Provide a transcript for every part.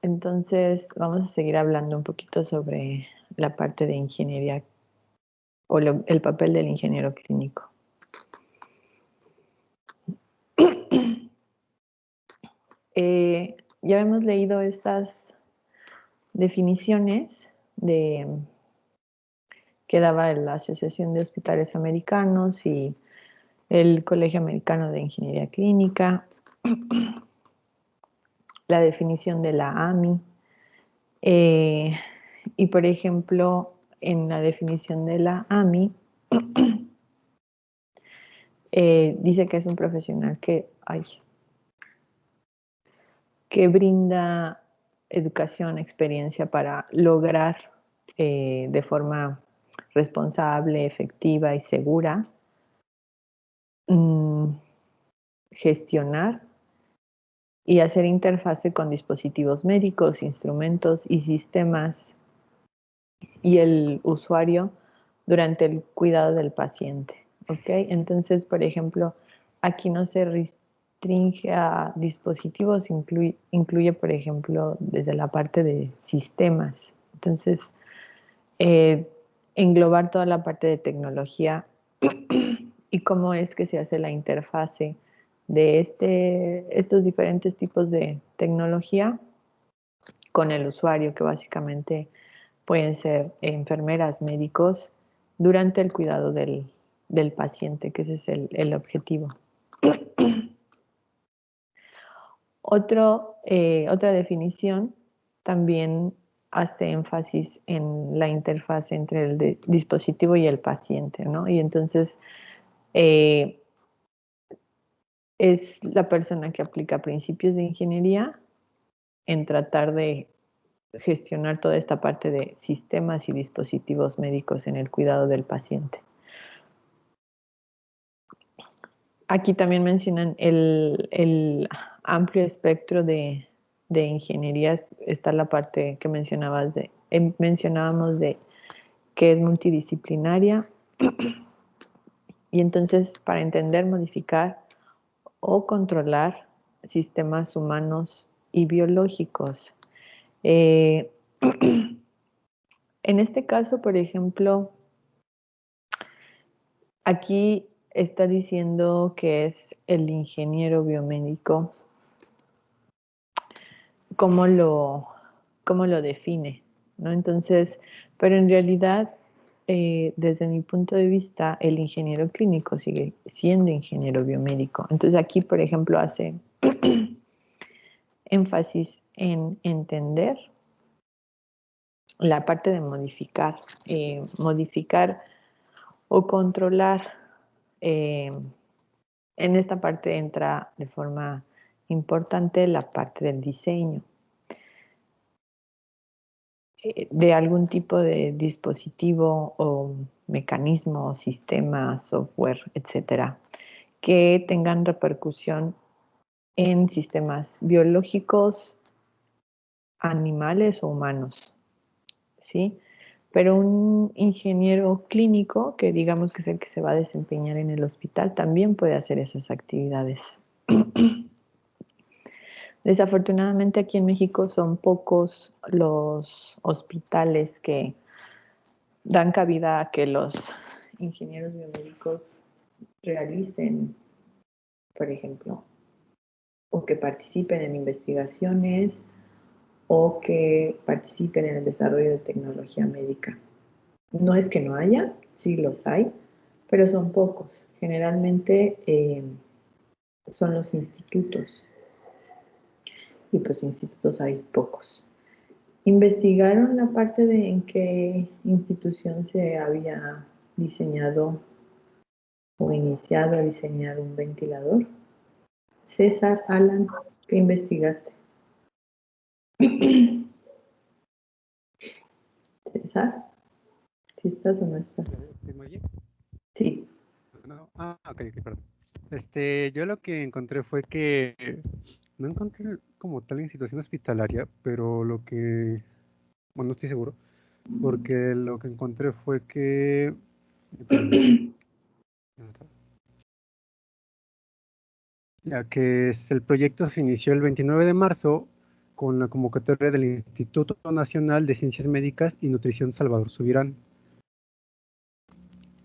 Entonces, vamos a seguir hablando un poquito sobre la parte de ingeniería o el papel del ingeniero clínico. Ya hemos leído estas definiciones que daba la Asociación de Hospitales Americanos y el Colegio Americano de Ingeniería Clínica, la definición de la AMI, y por ejemplo, en la definición de la AMI, dice que es un profesional que brinda educación, experiencia para lograr de forma responsable, efectiva y segura gestionar y hacer interfase con dispositivos médicos, instrumentos y sistemas y el usuario durante el cuidado del paciente. ¿Ok? Entonces, por ejemplo, aquí no se restringe a dispositivos, incluye, por ejemplo, desde la parte de sistemas. Entonces, englobar toda la parte de tecnología y cómo es que se hace la interfase de estos diferentes tipos de tecnología con el usuario, que básicamente pueden ser enfermeras, médicos, durante el cuidado del paciente, que ese es el objetivo. Otra definición también hace énfasis en la interfaz entre el dispositivo y el paciente, ¿no? Y entonces es la persona que aplica principios de ingeniería en tratar de gestionar toda esta parte de sistemas y dispositivos médicos en el cuidado del paciente. Aquí también mencionan el amplio espectro de ingenierías. Está la parte que mencionábamos de que es multidisciplinaria. Y entonces, para entender, modificar o controlar sistemas humanos y biológicos. En este caso, por ejemplo, aquí está diciendo que es el ingeniero biomédico. ¿Cómo lo define? ¿No? Entonces, pero en realidad, desde mi punto de vista, el ingeniero clínico sigue siendo ingeniero biomédico. Entonces aquí, por ejemplo, hace énfasis en entender la parte de modificar o controlar. En esta parte entra de forma importante la parte del diseño de algún tipo de dispositivo o mecanismo, sistema, software, etcétera, que tengan repercusión en sistemas biológicos, animales o humanos, ¿sí? Pero un ingeniero clínico, que digamos que es el que se va a desempeñar en el hospital, también puede hacer esas actividades. Desafortunadamente aquí en México son pocos los hospitales que dan cabida a que los ingenieros biomédicos realicen, por ejemplo, o que participen en investigaciones o que participen en el desarrollo de tecnología médica. No es que no haya, sí los hay, pero son pocos. Generalmente son los institutos y pues institutos hay pocos. ¿Investigaron la parte de en qué institución se había diseñado o iniciado a diseñar un ventilador? César, Alan, ¿qué investigaste? César, ¿sí estás o no estás? ¿Sí me oye? Sí. No. Ok, perdón. Yo lo que encontré fue que no encontré como tal institución hospitalaria, pero bueno, no estoy seguro, porque lo que encontré fue que, perdón, ya que el proyecto se inició el 29 de marzo con la convocatoria del Instituto Nacional de Ciencias Médicas y Nutrición Salvador Subirán,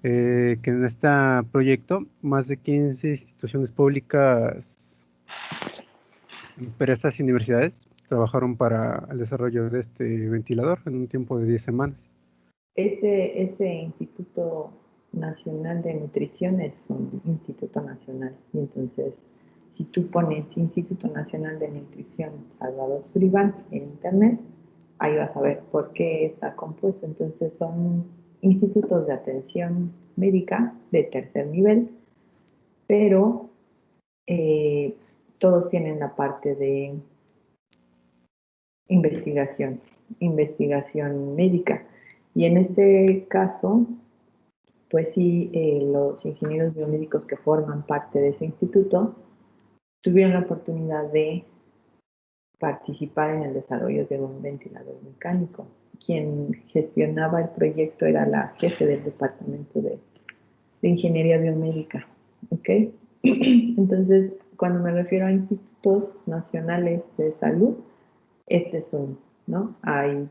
que en este proyecto más de 15 instituciones públicas, empresas y universidades trabajaron para el desarrollo de este ventilador en un tiempo de 10 semanas. Ese Instituto Nacional de Nutrición es un instituto nacional. Y entonces, si tú pones Instituto Nacional de Nutrición Salvador Suribán en internet, ahí vas a ver por qué está compuesto. Entonces, son institutos de atención médica de tercer nivel, pero todos tienen la parte de investigación médica. Y en este caso, pues sí, los ingenieros biomédicos que forman parte de ese instituto tuvieron la oportunidad de participar en el desarrollo de un ventilador mecánico. Quien gestionaba el proyecto era la jefe del departamento de ingeniería biomédica. ¿Ok? Entonces, cuando me refiero a institutos nacionales de salud, este es uno, ¿no? Hay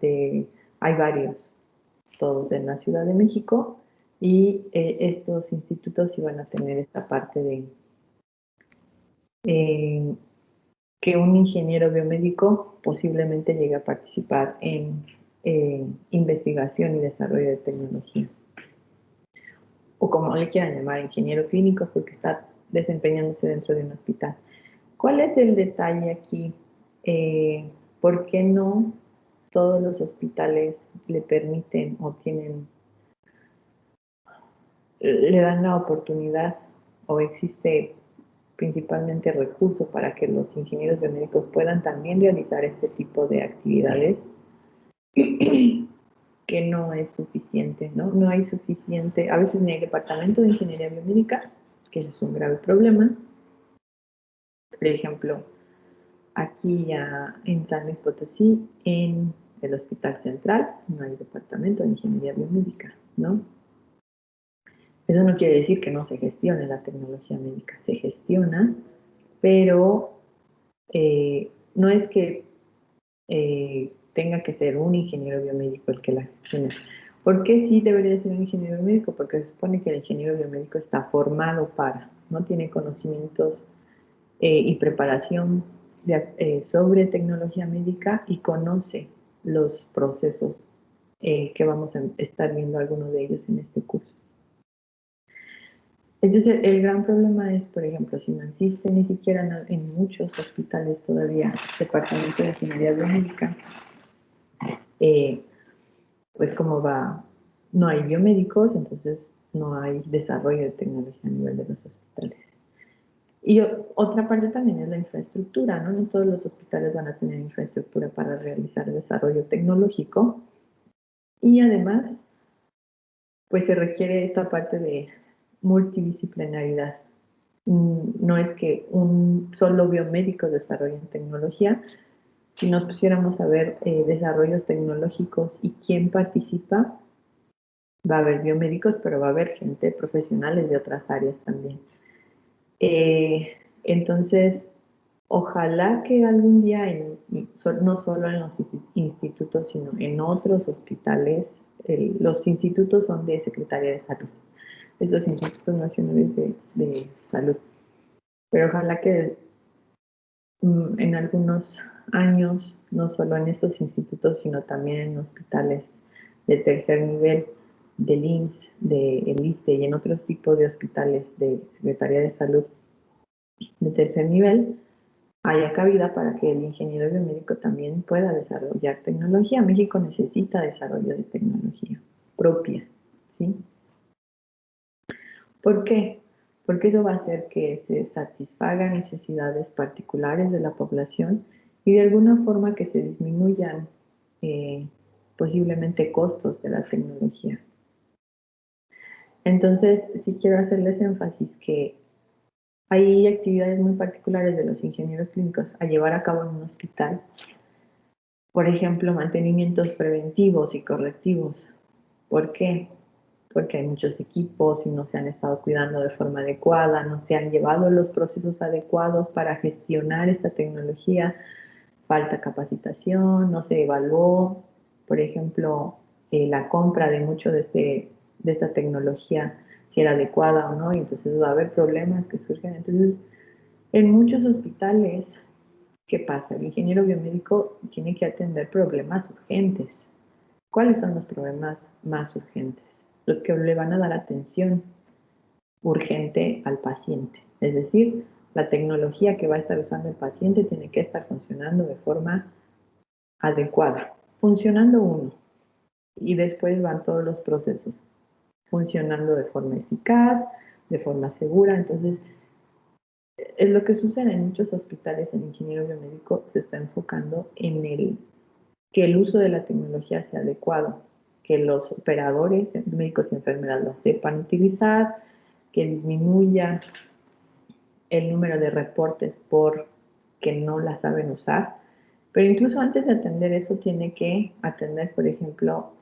varios, todos en la Ciudad de México, y estos institutos iban a tener esta parte de que un ingeniero biomédico posiblemente llegue a participar en investigación y desarrollo de tecnología. O como le quieran llamar, ingeniero clínico, porque está desempeñándose dentro de un hospital. ¿Cuál es el detalle aquí? ¿Por qué no todos los hospitales le permiten o le dan la oportunidad o existe principalmente recursos para que los ingenieros biomédicos puedan también realizar este tipo de actividades? Que no es suficiente, ¿no? No hay suficiente, a veces ni hay departamento de ingeniería biomédica, que ese es un grave problema. Por ejemplo, aquí ya en San Luis Potosí, en el Hospital Central, no hay departamento de ingeniería biomédica, ¿no? Eso no quiere decir que no se gestione la tecnología médica, se gestiona, pero no es que tenga que ser un ingeniero biomédico el que la gestione. ¿Por qué sí debería ser un ingeniero biomédico? Porque se supone que el ingeniero biomédico está formado para, no tiene conocimientos y preparación sobre tecnología médica y conoce los procesos que vamos a estar viendo algunos de ellos en este curso. Entonces, el gran problema es, por ejemplo, si no existe ni siquiera en muchos hospitales todavía departamento de ingeniería biomédica, pues como va, no hay biomédicos, entonces no hay desarrollo de tecnología a nivel de los hospitales. Y otra parte también es la infraestructura, ¿no? No todos los hospitales van a tener infraestructura para realizar desarrollo tecnológico. Y además, pues se requiere esta parte de multidisciplinaridad. No es que un solo biomédico desarrolle tecnología. Si nos pusiéramos a ver desarrollos tecnológicos y quién participa, va a haber biomédicos, pero va a haber gente profesionales de otras áreas también. Entonces, ojalá que algún día, no solo en los institutos, sino en otros hospitales, los institutos son de Secretaría de Salud, esos institutos nacionales de salud, pero ojalá que en algunos años, no solo en estos institutos, sino también en hospitales de tercer nivel, del IMSS, del ISSSTE y en otros tipos de hospitales de Secretaría de Salud de tercer nivel, haya cabida para que el ingeniero biomédico también pueda desarrollar tecnología. México necesita desarrollo de tecnología propia, ¿sí? ¿Por qué? Porque eso va a hacer que se satisfagan necesidades particulares de la población y de alguna forma que se disminuyan posiblemente costos de la tecnología. Entonces, sí quiero hacerles énfasis que hay actividades muy particulares de los ingenieros clínicos a llevar a cabo en un hospital. Por ejemplo, mantenimientos preventivos y correctivos. ¿Por qué? Porque hay muchos equipos y no se han estado cuidando de forma adecuada, no se han llevado los procesos adecuados para gestionar esta tecnología. falta capacitación, no se evaluó, por ejemplo, la compra de mucho de esta tecnología, si era adecuada o no, y entonces va a haber problemas que surgen. Entonces, en muchos hospitales, ¿qué pasa? El ingeniero biomédico tiene que atender problemas urgentes. ¿Cuáles son los problemas más urgentes? Los que le van a dar atención urgente al paciente. Es decir, la tecnología que va a estar usando el paciente tiene que estar funcionando de forma adecuada. Funcionando uno, y después van todos los procesos funcionando de forma eficaz, de forma segura. Entonces, es lo que sucede en muchos hospitales. El ingeniero biomédico se está enfocando en que el uso de la tecnología sea adecuado, que los operadores, médicos y enfermeras lo sepan utilizar, que disminuya el número de reportes por que no la saben usar. Pero incluso antes de atender eso, tiene que atender, por ejemplo,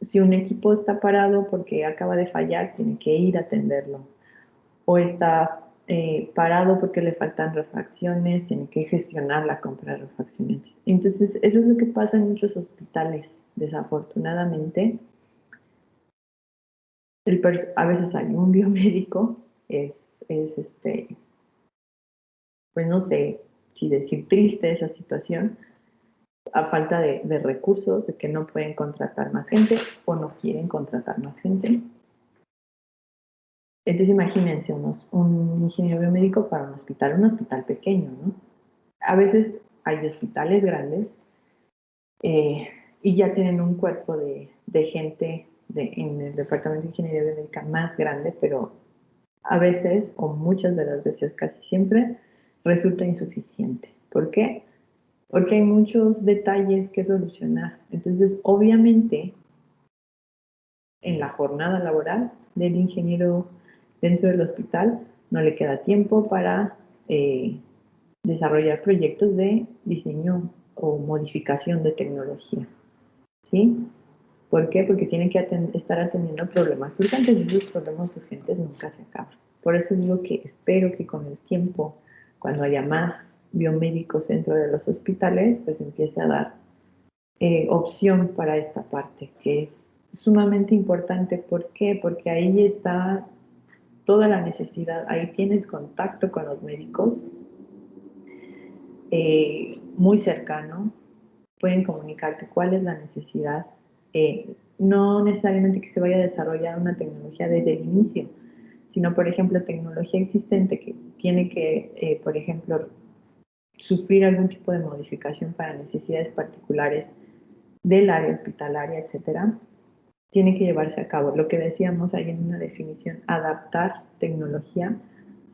si un equipo está parado porque acaba de fallar, tiene que ir a atenderlo. O está parado porque le faltan refacciones, tiene que gestionar la compra de refacciones. Entonces, eso es lo que pasa en muchos hospitales, desafortunadamente. A veces hay un biomédico, pues no sé si decir triste esa situación, a falta de recursos, de que no pueden contratar más gente o no quieren contratar más gente. Entonces imagínense un ingeniero biomédico para un hospital pequeño, ¿no? A veces hay hospitales grandes y ya tienen un cuerpo de gente en el departamento de ingeniería biomédica más grande, pero a veces, o muchas de las veces, casi siempre, resulta insuficiente. ¿Por qué? Porque hay muchos detalles que solucionar. Entonces, obviamente, en la jornada laboral del ingeniero dentro del hospital, no le queda tiempo para desarrollar proyectos de diseño o modificación de tecnología. ¿Sí? ¿Por qué? Porque tiene que estar atendiendo problemas urgentes y esos problemas urgentes nunca se acaban. Por eso digo que espero que con el tiempo, cuando haya más biomédicos dentro de los hospitales, pues empiece a dar opción para esta parte, que es sumamente importante. ¿Por qué? Porque ahí está toda la necesidad, ahí tienes contacto con los médicos muy cercano, pueden comunicarte cuál es la necesidad. No necesariamente que se vaya a desarrollar una tecnología desde el inicio, sino, por ejemplo, tecnología existente que tiene que, por ejemplo, sufrir algún tipo de modificación para necesidades particulares del área hospitalaria, etcétera, tiene que llevarse a cabo. Lo que decíamos ahí en una definición, adaptar tecnología,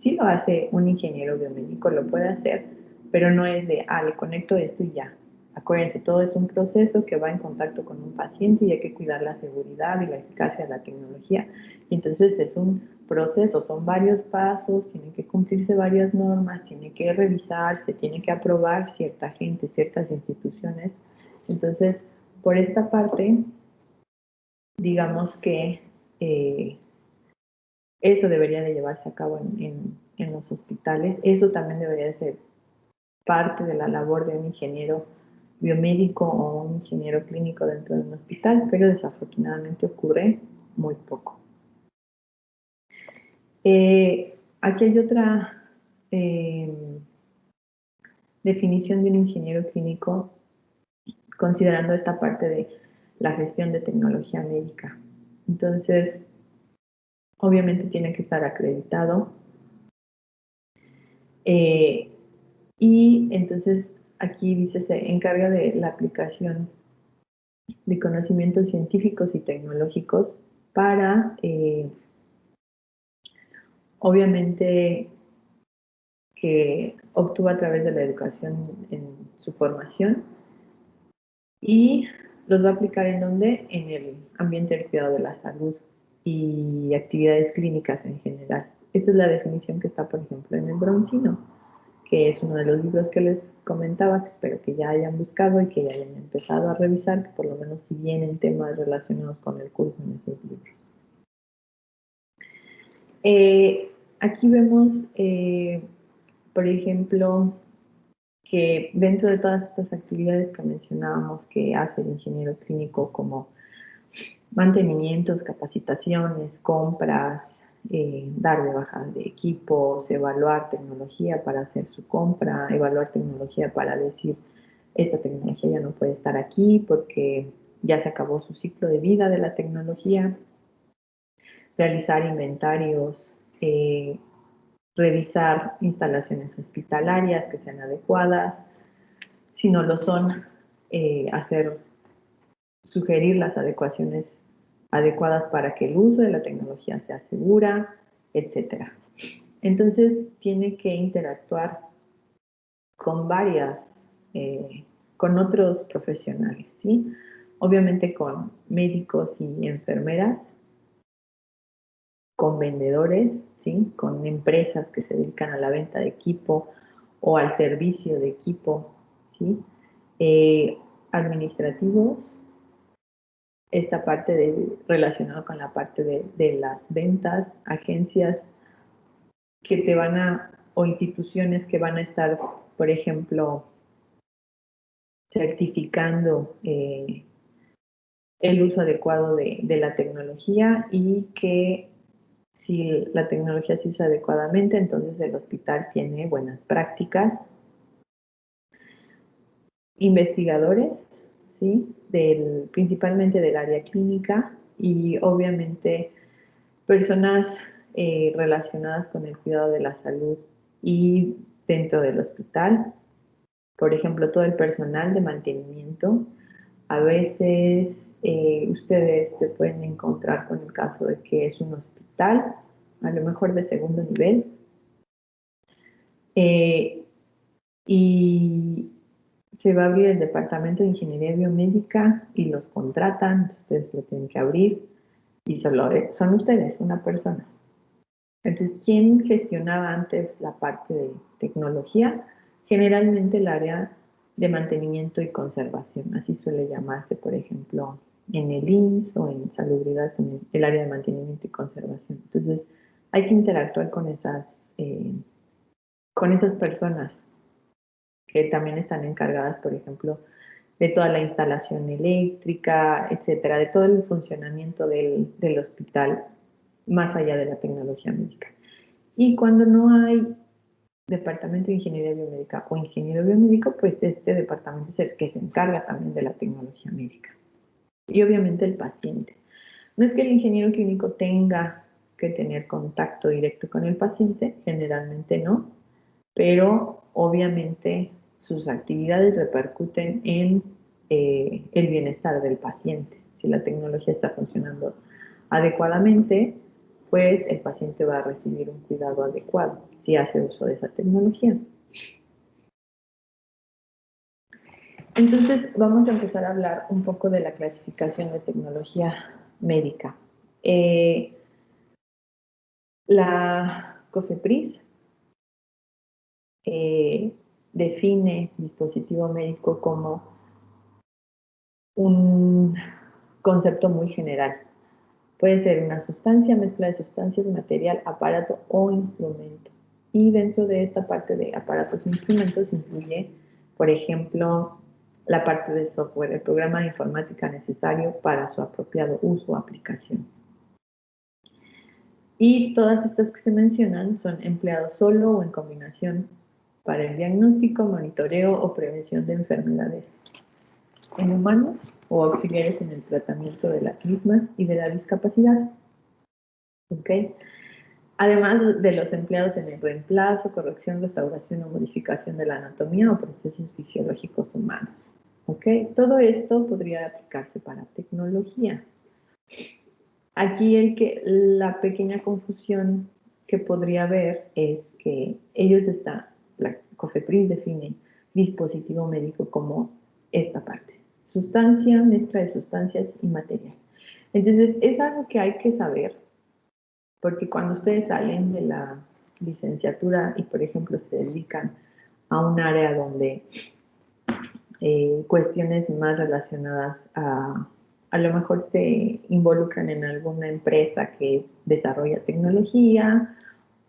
sí lo hace un ingeniero biomédico, lo puede hacer, pero no es de, le conecto esto y ya. Acuérdense, todo es un proceso que va en contacto con un paciente y hay que cuidar la seguridad y la eficacia de la tecnología. Y entonces es un proceso, son varios pasos, tienen que cumplirse varias normas, tiene que revisarse, tiene que aprobar cierta gente, ciertas instituciones. Entonces, por esta parte, digamos que eso debería de llevarse a cabo en los hospitales. Eso también debería de ser parte de la labor de un ingeniero biomédico o un ingeniero clínico dentro de un hospital, pero desafortunadamente ocurre muy poco. Aquí hay otra definición de un ingeniero clínico considerando esta parte de la gestión de tecnología médica. Entonces, obviamente tiene que estar acreditado. Y entonces aquí dice, se encarga de la aplicación de conocimientos científicos y tecnológicos para, obviamente, que obtuvo a través de la educación en su formación y los va a aplicar en donde, en el ambiente del cuidado de la salud y actividades clínicas en general. Esta es la definición que está, por ejemplo, en el Broncino, que es uno de los libros que les comentaba, que espero que ya hayan buscado y que ya hayan empezado a revisar, que por lo menos si vienen temas relacionados con el curso en esos libros. Aquí vemos, por ejemplo, que dentro de todas estas actividades que mencionábamos que hace el ingeniero clínico, como mantenimientos, capacitaciones, compras, dar de baja de equipos, evaluar tecnología para hacer su compra, evaluar tecnología para decir, esta tecnología ya no puede estar aquí porque ya se acabó su ciclo de vida de la tecnología, realizar inventarios, revisar instalaciones hospitalarias que sean adecuadas, si no lo son, sugerir las adecuaciones adecuadas para que el uso de la tecnología sea segura, etcétera. Entonces, tiene que interactuar con con otros profesionales, ¿sí? Obviamente con médicos y enfermeras, con vendedores, ¿sí? Con empresas que se dedican a la venta de equipo o al servicio de equipo, ¿sí? Administrativos, esta parte relacionada con la parte de las ventas, agencias que te van o instituciones que van a estar, por ejemplo, certificando el uso adecuado de la tecnología y que si la tecnología se usa adecuadamente, entonces el hospital tiene buenas prácticas. Investigadores, ¿sí? Principalmente del área clínica y obviamente personas relacionadas con el cuidado de la salud y dentro del hospital. Por ejemplo, todo el personal de mantenimiento. A veces ustedes se pueden encontrar con el caso de que es un hospital, a lo mejor de segundo nivel, y se va a abrir el departamento de ingeniería biomédica y los contratan, ustedes lo tienen que abrir y solo son ustedes, una persona. Entonces, ¿quién gestionaba antes la parte de tecnología? Generalmente el área de mantenimiento y conservación, así suele llamarse, por ejemplo, en el IMSS o en salubridad, en el área de mantenimiento y conservación. Entonces, hay que interactuar con esas personas que también están encargadas, por ejemplo, de toda la instalación eléctrica, etcétera, de todo el funcionamiento del hospital, más allá de la tecnología médica. Y cuando no hay departamento de ingeniería biomédica o ingeniero biomédico, pues este departamento es el que se encarga también de la tecnología médica. Y obviamente el paciente. No es que el ingeniero clínico tenga que tener contacto directo con el paciente, generalmente no, pero obviamente sus actividades repercuten en el bienestar del paciente. Si la tecnología está funcionando adecuadamente, pues el paciente va a recibir un cuidado adecuado si hace uso de esa tecnología. Entonces, vamos a empezar a hablar un poco de la clasificación de tecnología médica. La COFEPRIS define dispositivo médico como un concepto muy general. Puede ser una sustancia, mezcla de sustancias, material, aparato o instrumento. Y dentro de esta parte de aparatos e instrumentos incluye, por ejemplo, la parte de software, el programa de informática necesario para su apropiado uso o aplicación. Y todas estas que se mencionan son empleados solo o en combinación para el diagnóstico, monitoreo o prevención de enfermedades en humanos o auxiliares en el tratamiento de las mismas y de la discapacidad. ¿Okay? Además de los empleados en el reemplazo, corrección, restauración o modificación de la anatomía o procesos fisiológicos humanos. ¿Okay? Todo esto podría aplicarse para tecnología. Aquí la pequeña confusión que podría haber es que la COFEPRIS define dispositivo médico como esta parte, sustancia, mezcla de sustancias y material. Entonces, es algo que hay que saber, porque cuando ustedes salen de la licenciatura y, por ejemplo, se dedican a un área donde cuestiones más relacionadas a lo mejor se involucran en alguna empresa que desarrolla tecnología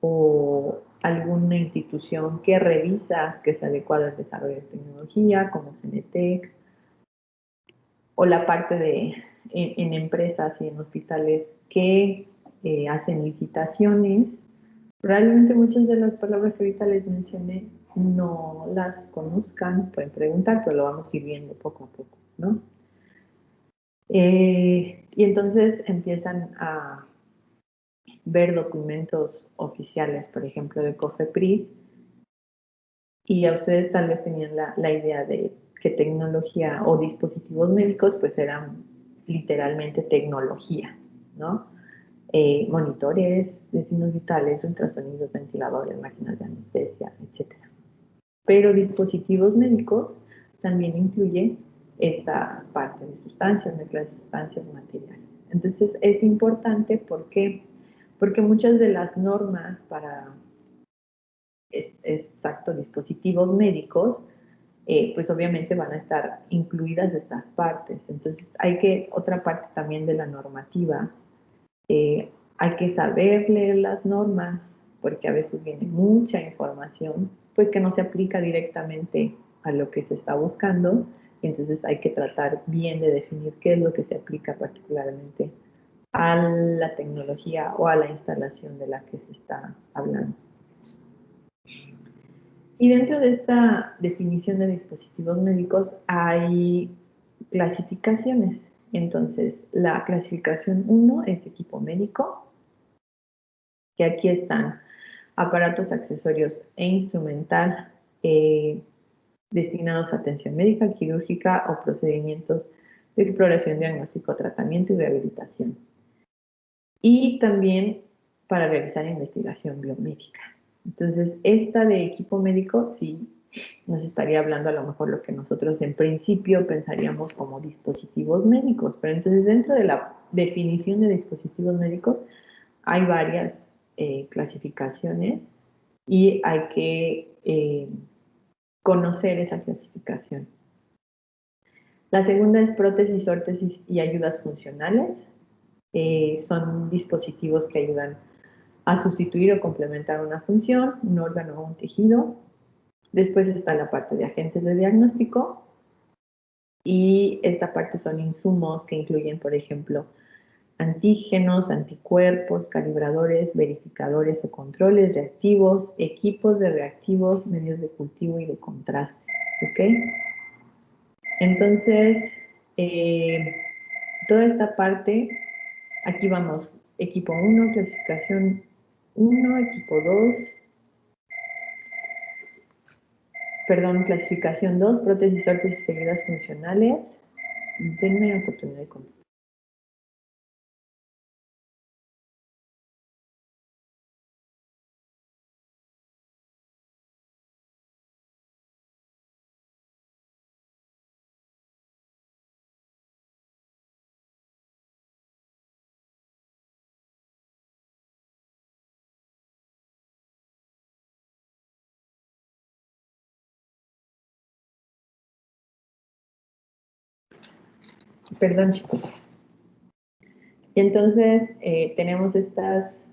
o alguna institución que revisa que es adecuado al desarrollo de tecnología, como CENETEC, o la parte en empresas y en hospitales que hacen licitaciones. Realmente muchas de las palabras que ahorita les mencioné no las conozcan, pueden preguntar, pero lo vamos a ir viendo poco a poco, ¿no? Y entonces empiezan a ver documentos oficiales, por ejemplo, de COFEPRIS, y a ustedes tal vez tenían la idea de que tecnología o dispositivos médicos pues eran literalmente tecnología, ¿no? Monitores de signos vitales, ultrasonidos, ventiladores, máquinas de anestesia, etcétera. Pero dispositivos médicos también incluye esta parte de sustancias, mezcla de sustancias, materiales. Entonces es importante porque muchas de las normas para dispositivos médicos, pues obviamente van a estar incluidas estas partes. Entonces otra parte también de la normativa, hay que saber leer las normas, porque a veces viene mucha información, pues que no se aplica directamente a lo que se está buscando, y entonces hay que tratar bien de definir qué es lo que se aplica particularmente a la tecnología o a la instalación de la que se está hablando. Y dentro de esta definición de dispositivos médicos hay clasificaciones. Entonces, la clasificación 1 es equipo médico, que aquí están aparatos, accesorios e instrumental destinados a atención médica, quirúrgica o procedimientos de exploración, diagnóstico, tratamiento y rehabilitación. Y también para realizar investigación biomédica. Entonces, esta de equipo médico sí nos estaría hablando a lo mejor lo que nosotros en principio pensaríamos como dispositivos médicos, pero entonces dentro de la definición de dispositivos médicos hay varias clasificaciones y hay que conocer esa clasificación. La segunda es prótesis, órtesis y ayudas funcionales. Son dispositivos que ayudan a sustituir o complementar una función, un órgano o un tejido. Después está la parte de agentes de diagnóstico y esta parte son insumos que incluyen, por ejemplo, antígenos, anticuerpos, calibradores, verificadores o controles, reactivos, equipos de reactivos, medios de cultivo y de contraste. ¿Ok? Entonces, toda esta parte, aquí vamos, equipo 1, clasificación 1, equipo 2, perdón, clasificación 2, prótesis, órtesis y ayudas funcionales. Denme oportunidad de contestar. Perdón, chicos. Y entonces tenemos estas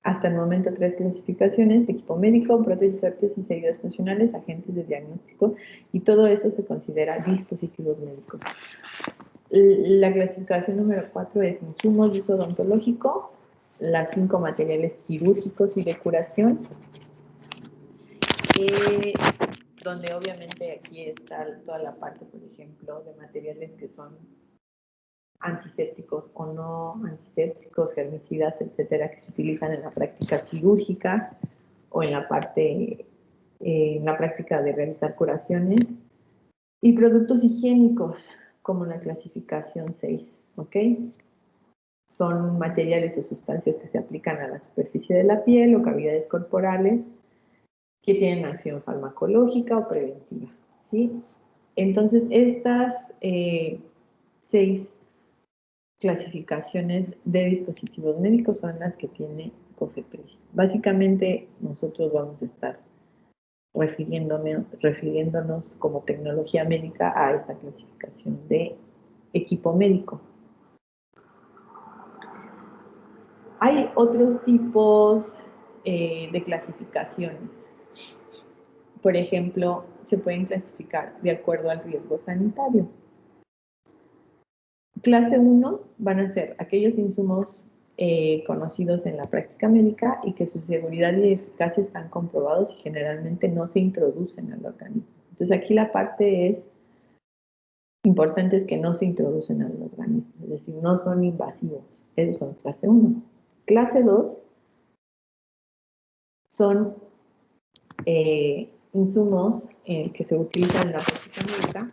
hasta el momento tres clasificaciones: equipo médico, prótesis, órtesis y ayudas funcionales, agentes de diagnóstico, y todo eso se considera dispositivos médicos. La clasificación número 4 es insumos de uso odontológico, las 5 materiales quirúrgicos y de curación, donde obviamente aquí está toda la parte, por ejemplo, de materiales que son antisépticos o no antisépticos, germicidas, etcétera, que se utilizan en la práctica quirúrgica o en la práctica de realizar curaciones, y productos higiénicos, como la clasificación 6, ¿ok? Son materiales o sustancias que se aplican a la superficie de la piel o cavidades corporales que tienen acción farmacológica o preventiva, ¿sí? Entonces, estas 6 clasificaciones de dispositivos médicos son las que tiene COFEPRIS. Básicamente, nosotros vamos a estar refiriéndonos como tecnología médica a esta clasificación de equipo médico. Hay otros tipos de clasificaciones. Por ejemplo, se pueden clasificar de acuerdo al riesgo sanitario. Clase 1 van a ser aquellos insumos conocidos en la práctica médica y que su seguridad y eficacia están comprobados y generalmente no se introducen al organismo. Entonces aquí la parte importante es que no se introducen al organismo, es decir, no son invasivos. Esos son clase 1. Clase 2 son insumos que se utilizan en la práctica médica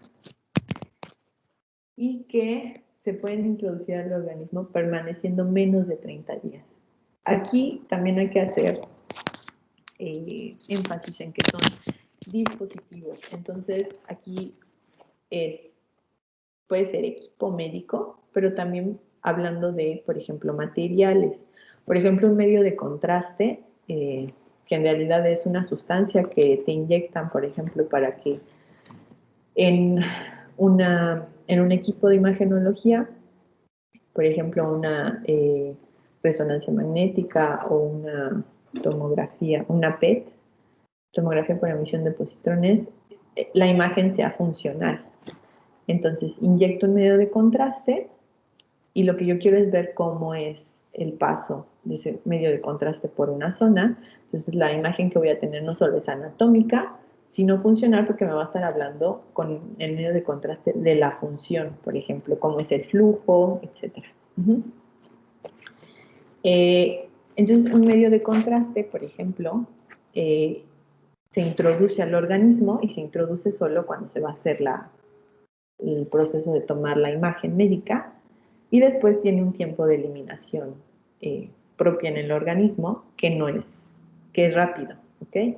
y que se pueden introducir al organismo permaneciendo menos de 30 días. Aquí también hay que hacer énfasis en que son dispositivos. Entonces, aquí puede ser equipo médico, pero también hablando de, por ejemplo, materiales. Por ejemplo, un medio de contraste, que en realidad es una sustancia que te inyectan, por ejemplo, para que en un equipo de imagenología, por ejemplo, una resonancia magnética o una tomografía, una PET, tomografía por emisión de positrones, la imagen sea funcional. Entonces, inyecto un medio de contraste y lo que yo quiero es ver cómo es el paso de ese medio de contraste por una zona. Entonces, la imagen que voy a tener no solo es anatómica, sino funcional, porque me va a estar hablando con el medio de contraste de la función, por ejemplo, cómo es el flujo, etc. Entonces, un medio de contraste, por ejemplo, se introduce al organismo y se introduce solo cuando se va a hacer el proceso de tomar la imagen médica y después tiene un tiempo de eliminación propia en el organismo que es rápido, ¿ok?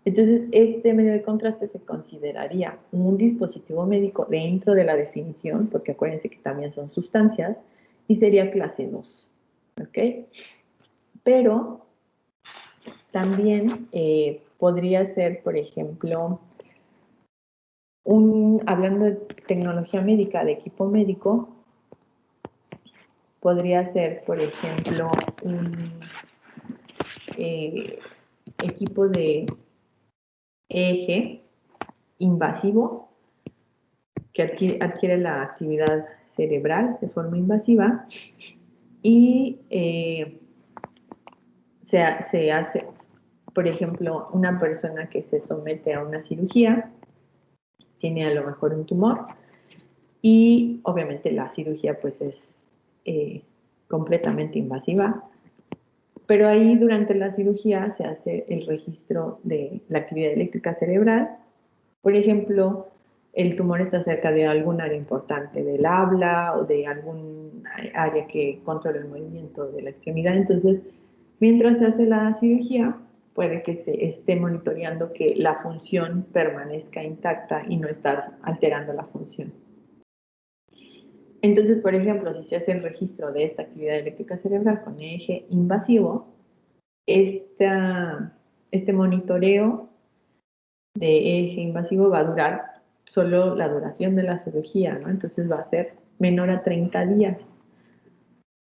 Entonces, este medio de contraste se consideraría un dispositivo médico dentro de la definición, porque acuérdense que también son sustancias, y sería clase 2, ¿ok? Pero también podría ser, por ejemplo, hablando de tecnología médica, de equipo médico, podría ser, por ejemplo, un equipo de eje invasivo que adquiere la actividad cerebral de forma invasiva y se hace, por ejemplo, una persona que se somete a una cirugía, tiene a lo mejor un tumor y obviamente la cirugía pues es completamente invasiva, pero ahí durante la cirugía se hace el registro de la actividad eléctrica cerebral. Por ejemplo, el tumor está cerca de algún área importante del habla o de algún área que controla el movimiento de la extremidad. Entonces, mientras se hace la cirugía, puede que se esté monitoreando que la función permanezca intacta y no estar alterando la función. Entonces, por ejemplo, si se hace el registro de esta actividad eléctrica cerebral con eje invasivo, este monitoreo de eje invasivo va a durar solo la duración de la cirugía, ¿no? Entonces va a ser menor a 30 días.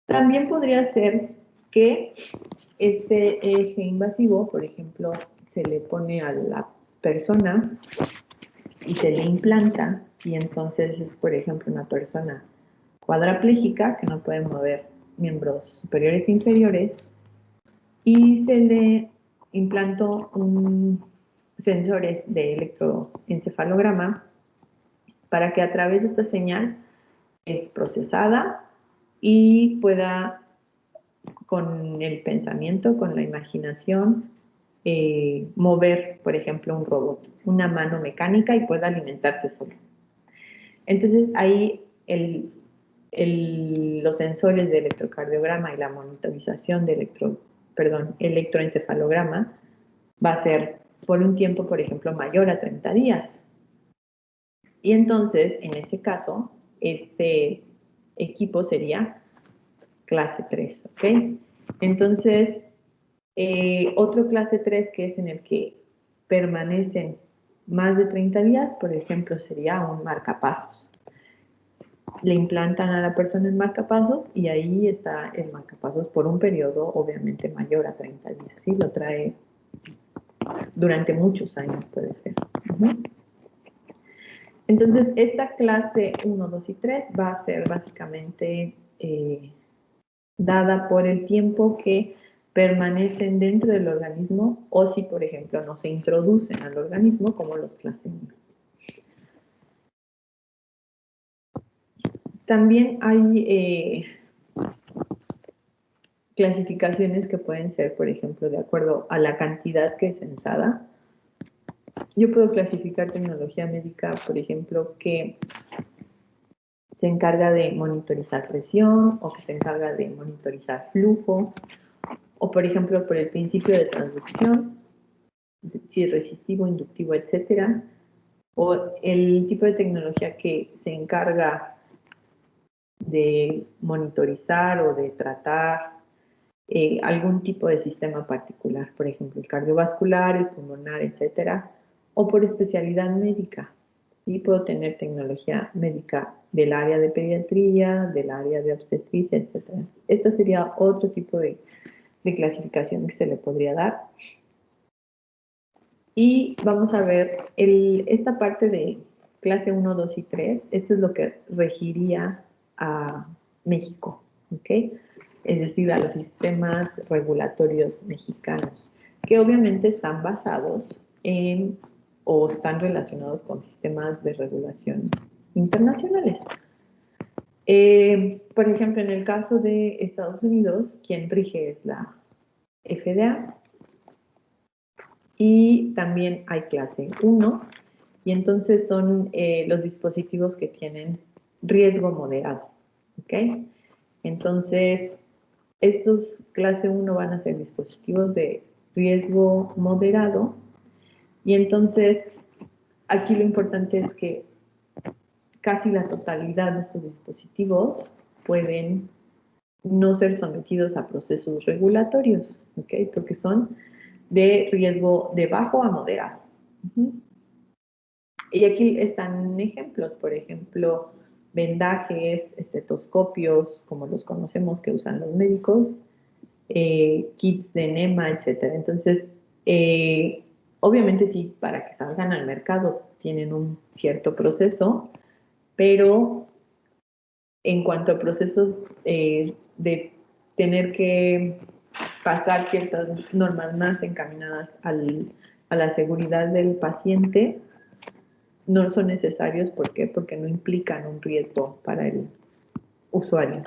También podría ser que este eje invasivo, por ejemplo, se le pone a la persona y se le implanta, y entonces es, por ejemplo, una persona cuadraplégica que no puede mover miembros superiores e inferiores, y se le implantó sensores de electroencefalograma para que a través de esta señal es procesada y pueda, con el pensamiento, con la imaginación, mover, por ejemplo, un robot, una mano mecánica y pueda alimentarse solo. Entonces ahí los sensores de electrocardiograma y la monitorización de electroencefalograma va a ser por un tiempo, por ejemplo, mayor a 30 días. Y entonces, en ese caso, este equipo sería clase 3, ¿ok? Entonces, otro clase 3 que es en el que permanecen más de 30 días, por ejemplo, sería un marcapasos. le implantan a la persona el marcapasos y ahí está el marcapasos por un periodo obviamente mayor a 30 días. ¿Sí? Lo trae durante muchos años, puede ser. Entonces, esta clase 1, 2 y 3 va a ser básicamente dada por el tiempo que permanecen dentro del organismo o si, por ejemplo, no se introducen al organismo como los clase 1. También hay clasificaciones que pueden ser, por ejemplo, de acuerdo a la cantidad que es censada. Yo puedo clasificar tecnología médica, por ejemplo, que se encarga de monitorizar presión o que se encarga de monitorizar flujo, o por ejemplo, por el principio de transducción, si es resistivo, inductivo, etcétera, o el tipo de tecnología que se encarga de monitorizar o de tratar algún tipo de sistema particular, por ejemplo, el cardiovascular, el pulmonar, etcétera, o por especialidad médica. Y puedo tener tecnología médica del área de pediatría, del área de obstetricia, etcétera. Este sería otro tipo de clasificación que se le podría dar. Y vamos a ver esta parte de clase 1, 2 y 3. Esto es lo que regiría a México, ¿ok? Es decir, a los sistemas regulatorios mexicanos, que obviamente están basados en o están relacionados con sistemas de regulación internacionales. Por ejemplo, en el caso de Estados Unidos, quien rige es la FDA, y también hay clase 1, y entonces son los dispositivos que tienen riesgo moderado, ¿ok? Entonces, estos clase 1 van a ser dispositivos de riesgo moderado, y entonces aquí lo importante es que casi la totalidad de estos dispositivos pueden no ser sometidos a procesos regulatorios, ¿ok? Porque son de riesgo de bajo a moderado. Y aquí están ejemplos, por ejemplo, vendajes, estetoscopios, como los conocemos que usan los médicos, kits de enema, etc. Entonces, obviamente sí, para que salgan al mercado tienen un cierto proceso, pero en cuanto a procesos de tener que pasar ciertas normas más encaminadas a la seguridad del paciente, no son necesarios. ¿Por qué? Porque no implican un riesgo para el usuario,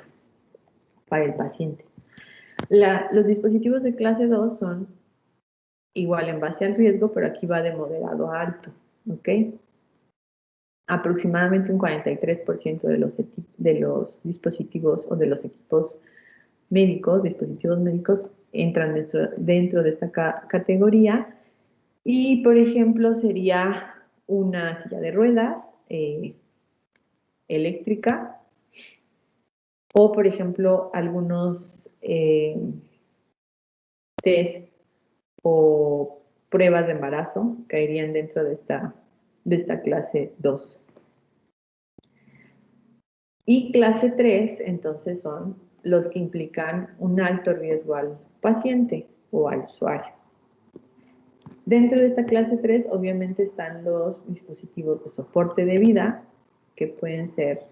para el paciente. Los dispositivos de clase 2 son igual en base al riesgo, pero aquí va de moderado a alto, ¿ok? Aproximadamente un 43% de los dispositivos o de los equipos médicos, dispositivos médicos, entran dentro de esta categoría. Y, por ejemplo, sería una silla de ruedas eléctrica o, por ejemplo, algunos test o pruebas de embarazo caerían dentro de esta clase 2. Y clase 3, entonces, son los que implican un alto riesgo al paciente o al usuario. Dentro de esta clase 3, obviamente, están los dispositivos de soporte de vida, que pueden ser,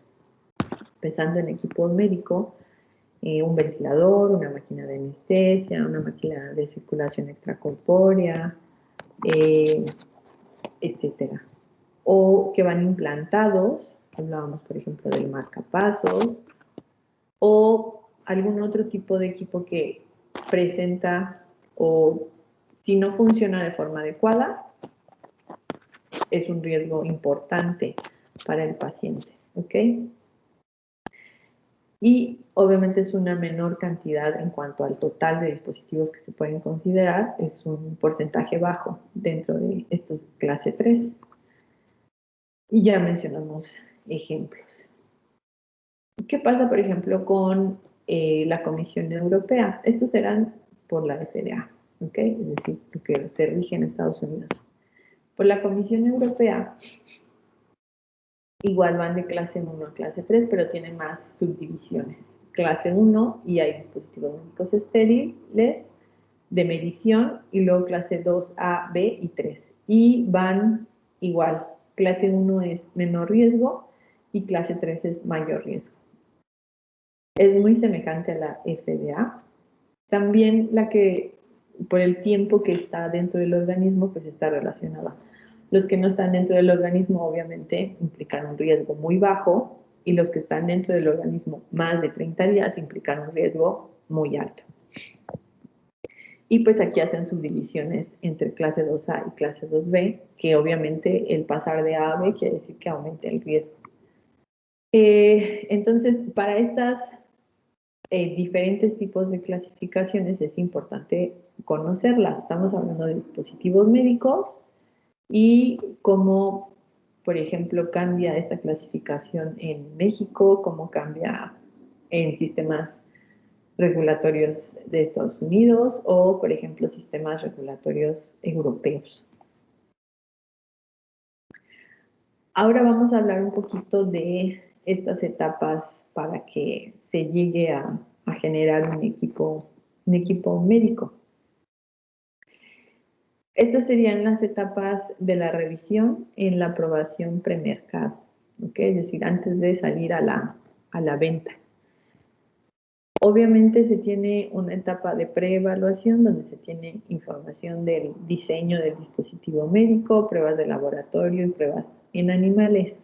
pensando en equipo médico, un ventilador, una máquina de anestesia, una máquina de circulación extracorpórea, etcétera. O que van implantados, hablábamos, por ejemplo, del marcapasos, o algún otro tipo de equipo que presenta o si no funciona de forma adecuada, es un riesgo importante para el paciente, ¿ok? Y obviamente es una menor cantidad en cuanto al total de dispositivos que se pueden considerar, es un porcentaje bajo dentro de estos clase 3. Y ya mencionamos ejemplos. ¿Qué pasa, por ejemplo, con la Comisión Europea? Estos serán por la FDA, ¿ok? Es decir, lo que se rige en Estados Unidos. Por la Comisión Europea igual van de clase 1 a clase 3, pero tienen más subdivisiones. Clase 1 y hay dispositivos médicos estériles de medición, y luego clase 2A, B y 3. Y van igual, clase 1 es menor riesgo y clase 3 es mayor riesgo. Es muy semejante a la FDA. También la que, por el tiempo que está dentro del organismo, pues está relacionada. Los que no están dentro del organismo obviamente implican un riesgo muy bajo, y los que están dentro del organismo más de 30 días implican un riesgo muy alto. Y pues aquí hacen subdivisiones entre clase 2A y clase 2B, que obviamente el pasar de A a B quiere decir que aumenta el riesgo. Entonces, para estas diferentes tipos de clasificaciones es importante conocerlas. Estamos hablando de dispositivos médicos y cómo, por ejemplo, cambia esta clasificación en México, cómo cambia en sistemas regulatorios de Estados Unidos o, por ejemplo, sistemas regulatorios europeos. Ahora vamos a hablar un poquito de estas etapas para que se llegue a generar un equipo médico. Estas serían las etapas de la revisión en la aprobación premercado, ¿okay? Es decir, antes de salir a la venta. Obviamente se tiene una etapa de preevaluación donde se tiene información del diseño del dispositivo médico, pruebas de laboratorio y pruebas en animales.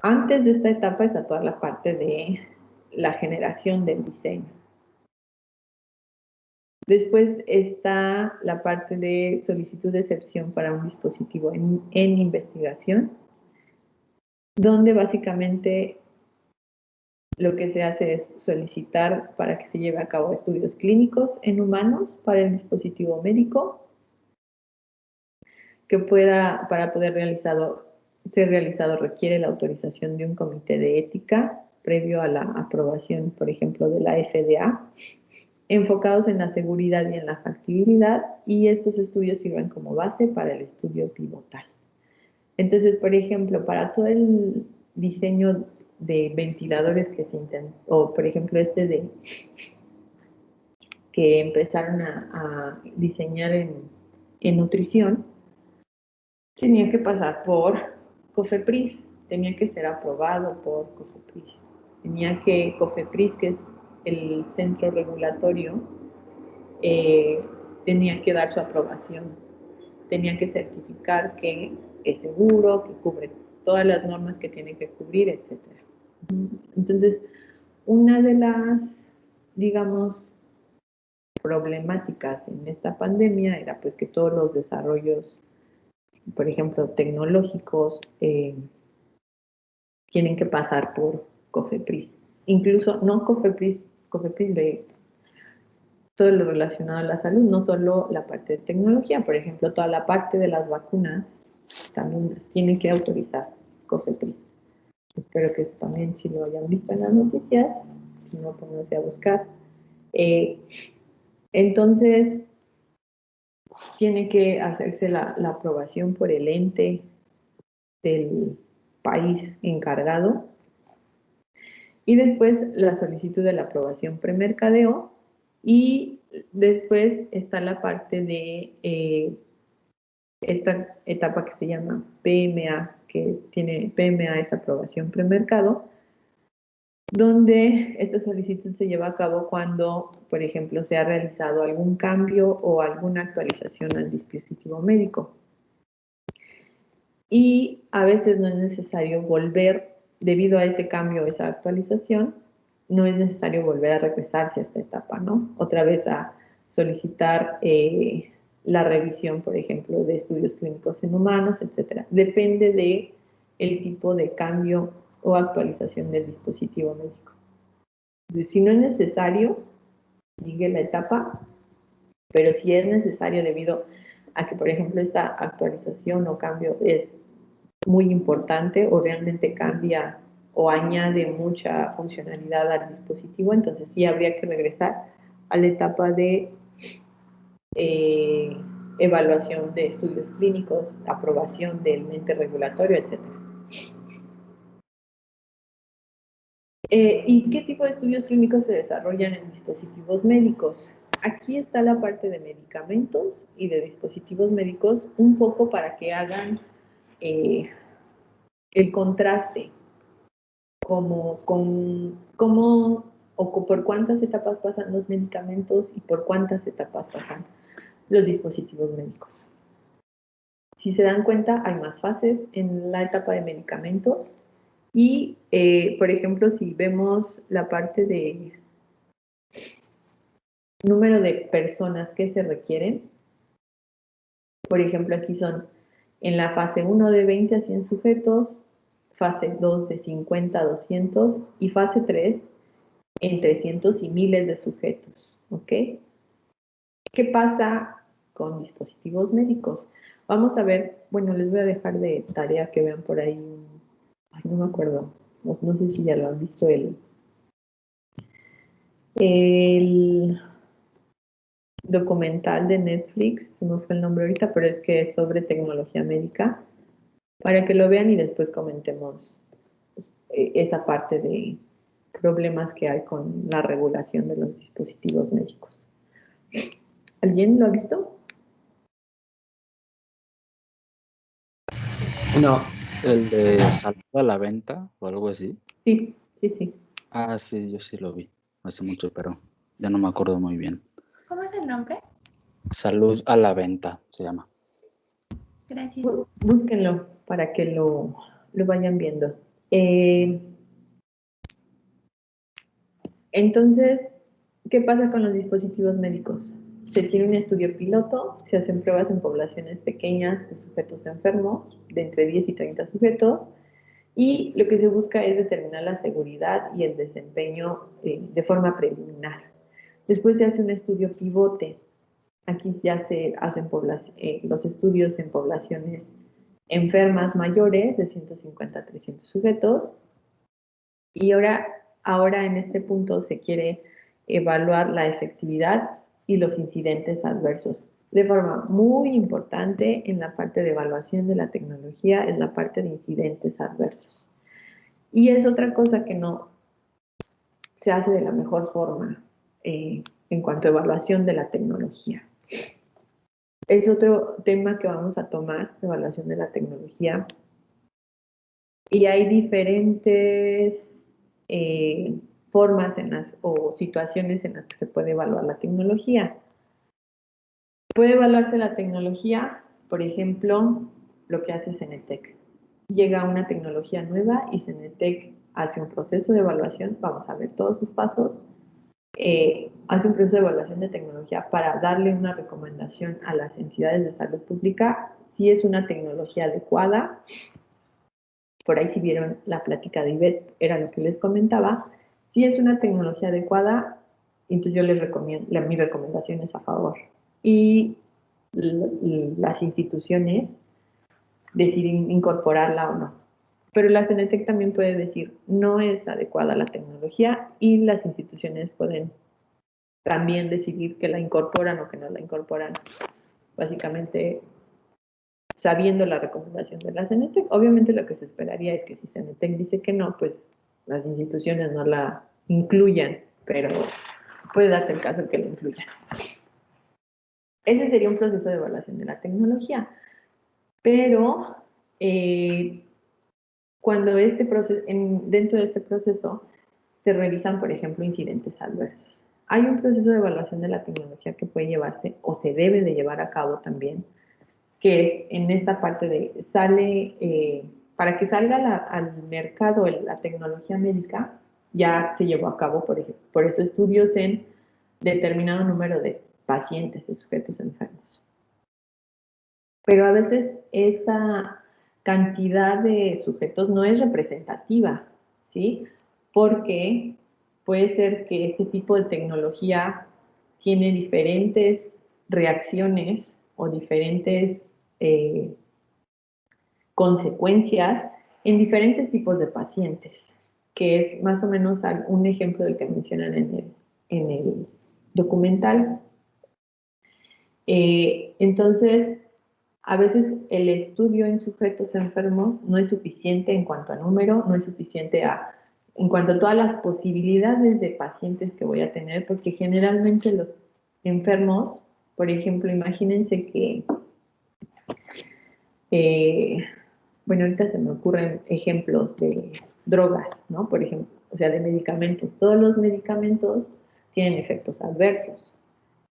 Antes de esta etapa está toda la parte de la generación del diseño. Después está la parte de solicitud de excepción para un dispositivo en investigación, donde básicamente lo que se hace es solicitar para que se lleve a cabo estudios clínicos en humanos para el dispositivo médico, que pueda, para poder ser realizado, requiere la autorización de un comité de ética previo a la aprobación, por ejemplo, de la FDA, enfocados en la seguridad y en la factibilidad, y estos estudios sirven como base para el estudio pivotal. Entonces, por ejemplo, para todo el diseño de ventiladores que se intentan, o por ejemplo que empezaron a diseñar en nutrición, tenía que pasar por COFEPRIS, tenía que ser aprobado por COFEPRIS. COFEPRIS, que es el centro regulatorio, tenía que dar su aprobación, tenía que certificar que es seguro, que cubre todas las normas que tiene que cubrir, etc. Entonces, una de las, digamos, problemáticas en esta pandemia era pues que todos los desarrollos, por ejemplo, tecnológicos, tienen que pasar por COFEPRIS. Incluso, no COFEPRIS de todo lo relacionado a la salud, no solo la parte de tecnología, por ejemplo, toda la parte de las vacunas también tiene que autorizar COFEPRIS. Espero que eso también, si lo hayan visto en las noticias, si no, pónganse a buscar. Entonces, tiene que hacerse la aprobación por el ente del país encargado, y después la solicitud de la aprobación premercadeo, y después está la parte de esta etapa que se llama PMA, que tiene PMA es aprobación premercado, donde esta solicitud se lleva a cabo cuando, por ejemplo, se ha realizado algún cambio o alguna actualización al dispositivo médico. Y a veces no es necesario volver, debido a ese cambio o esa actualización, no es necesario volver a regresarse a esta etapa, ¿no? Otra vez a solicitar la revisión, por ejemplo, de estudios clínicos en humanos, etcétera. Depende de el tipo de cambio o actualización del dispositivo médico. Entonces, si no es necesario, sigue la etapa, pero si es necesario debido a que, por ejemplo, esta actualización o cambio es muy importante o realmente cambia o añade mucha funcionalidad al dispositivo, entonces sí habría que regresar a la etapa de evaluación de estudios clínicos, aprobación del ente regulatorio, etc. ¿Y qué tipo de estudios clínicos se desarrollan en dispositivos médicos? Aquí está la parte de medicamentos y de dispositivos médicos, un poco para que hagan el contraste, cómo o por cuántas etapas pasan los medicamentos y por cuántas etapas pasan los dispositivos médicos. Si se dan cuenta, hay más fases en la etapa de medicamentos y, por ejemplo, si vemos la parte de número de personas que se requieren, por ejemplo, aquí son en la fase 1 de 20 a 100 sujetos, fase 2 de 50 a 200 y fase 3 entre cientos y miles de sujetos, ¿ok? ¿Qué pasa con dispositivos médicos? Vamos a ver, bueno, les voy a dejar de tarea que vean por ahí, ay, no me acuerdo, no sé si ya lo han visto, el documental de Netflix, no fue el nombre ahorita, pero es que es sobre tecnología médica, para que lo vean y después comentemos esa parte de problemas que hay con la regulación de los dispositivos médicos. ¿Alguien lo ha visto? No, el de Salud a la Venta o algo así. Sí, sí, sí. Ah, sí, yo sí lo vi hace mucho, pero ya no me acuerdo muy bien. ¿Cómo es el nombre? Salud a la Venta se llama. Gracias. Búsquenlo para que lo vayan viendo. Entonces, ¿qué pasa con los dispositivos médicos? Se tiene un estudio piloto, se hacen pruebas en poblaciones pequeñas de sujetos enfermos, de entre 10 y 30 sujetos, y lo que se busca es determinar la seguridad y el desempeño de forma preliminar. Después se hace un estudio pivote. Aquí ya se hacen los estudios en poblaciones enfermas mayores de 150 a 300 sujetos. Y ahora en este punto se quiere evaluar la efectividad y los incidentes adversos. De forma muy importante en la parte de evaluación de la tecnología es la parte de incidentes adversos. Y es otra cosa que no se hace de la mejor forma en cuanto a evaluación de la tecnología. Es otro tema que vamos a tomar, evaluación de la tecnología. Y hay diferentes formas o situaciones en las que se puede evaluar la tecnología. Puede evaluarse la tecnología, por ejemplo, lo que hace Cenetec. Llega una tecnología nueva y Cenetec hace un proceso de evaluación, vamos a ver todos sus pasos, hace un proceso de evaluación de tecnología para darle una recomendación a las entidades de salud pública si es una tecnología adecuada. Por ahí si vieron la plática de Ivette, era lo que les comentaba. Si es una tecnología adecuada, entonces yo les recomiendo, mi recomendación es a favor. Y las instituciones deciden incorporarla o no. Pero la CENETEC también puede decir, no es adecuada la tecnología y las instituciones pueden también decidir que la incorporan o que no la incorporan. Básicamente, sabiendo la recomendación de la CENETEC, obviamente lo que se esperaría es que si CENETEC dice que no, pues las instituciones no la incluyan, pero puede darse el caso que la incluyan. Ese sería un proceso de evaluación de la tecnología, pero cuando dentro de este proceso se revisan, por ejemplo, incidentes adversos. Hay un proceso de evaluación de la tecnología que puede llevarse o se debe de llevar a cabo también, que es en esta parte de para que salga al mercado la tecnología médica, ya se llevó a cabo, por eso estudios en determinado número de pacientes, de sujetos enfermos. Pero a veces esa cantidad de sujetos no es representativa, ¿sí? Porque puede ser que este tipo de tecnología tiene diferentes reacciones o diferentes consecuencias en diferentes tipos de pacientes, que es más o menos un ejemplo del que mencionan en el documental. Entonces, a veces el estudio en sujetos enfermos no es suficiente en cuanto a número, no es suficiente a en cuanto a todas las posibilidades de pacientes que voy a tener, porque generalmente los enfermos, por ejemplo, imagínense que, bueno, ahorita se me ocurren ejemplos de drogas, ¿no? Por ejemplo, o sea, de medicamentos. Todos los medicamentos tienen efectos adversos,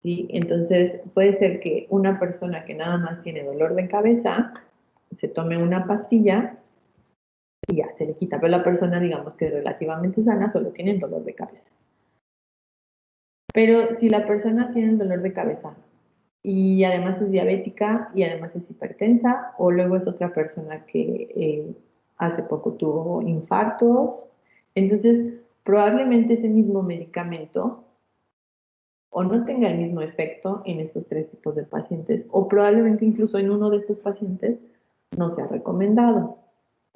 ¿sí? Entonces, puede ser que una persona que nada más tiene dolor de cabeza se tome una pastilla y ya se le quita, pero la persona, digamos que es relativamente sana, solo tiene dolor de cabeza. Pero si la persona tiene el dolor de cabeza y además es diabética y además es hipertensa, o luego es otra persona que hace poco tuvo infartos, entonces probablemente ese mismo medicamento o no tenga el mismo efecto en estos tres tipos de pacientes, o probablemente incluso en uno de estos pacientes no sea recomendado.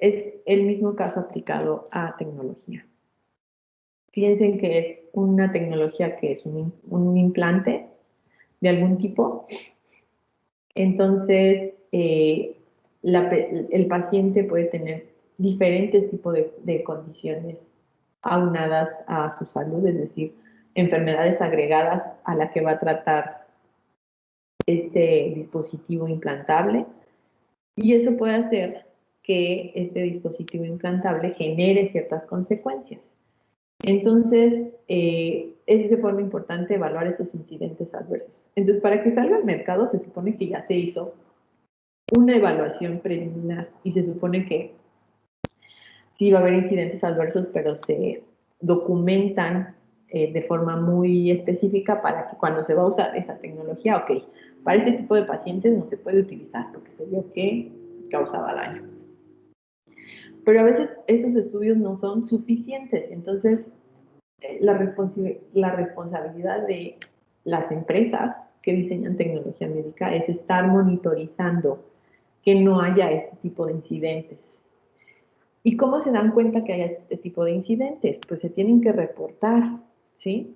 Es el mismo caso aplicado a tecnología. Piensen que es una tecnología que es un implante de algún tipo. Entonces, el paciente puede tener diferentes tipos de condiciones aunadas a su salud, es decir, enfermedades agregadas a la que va a tratar este dispositivo implantable. Y eso puede hacer que este dispositivo implantable genere ciertas consecuencias. Entonces, es de forma importante evaluar estos incidentes adversos. Entonces, para que salga al mercado, se supone que ya se hizo una evaluación preliminar y se supone que sí va a haber incidentes adversos, pero se documentan de forma muy específica para que cuando se va a usar esa tecnología, ok, para este tipo de pacientes no se puede utilizar porque se vio que causaba daño. Pero a veces estos estudios no son suficientes, entonces la responsabilidad de las empresas que diseñan tecnología médica es estar monitorizando que no haya este tipo de incidentes. ¿Y cómo se dan cuenta que haya este tipo de incidentes? Pues se tienen que reportar, ¿sí?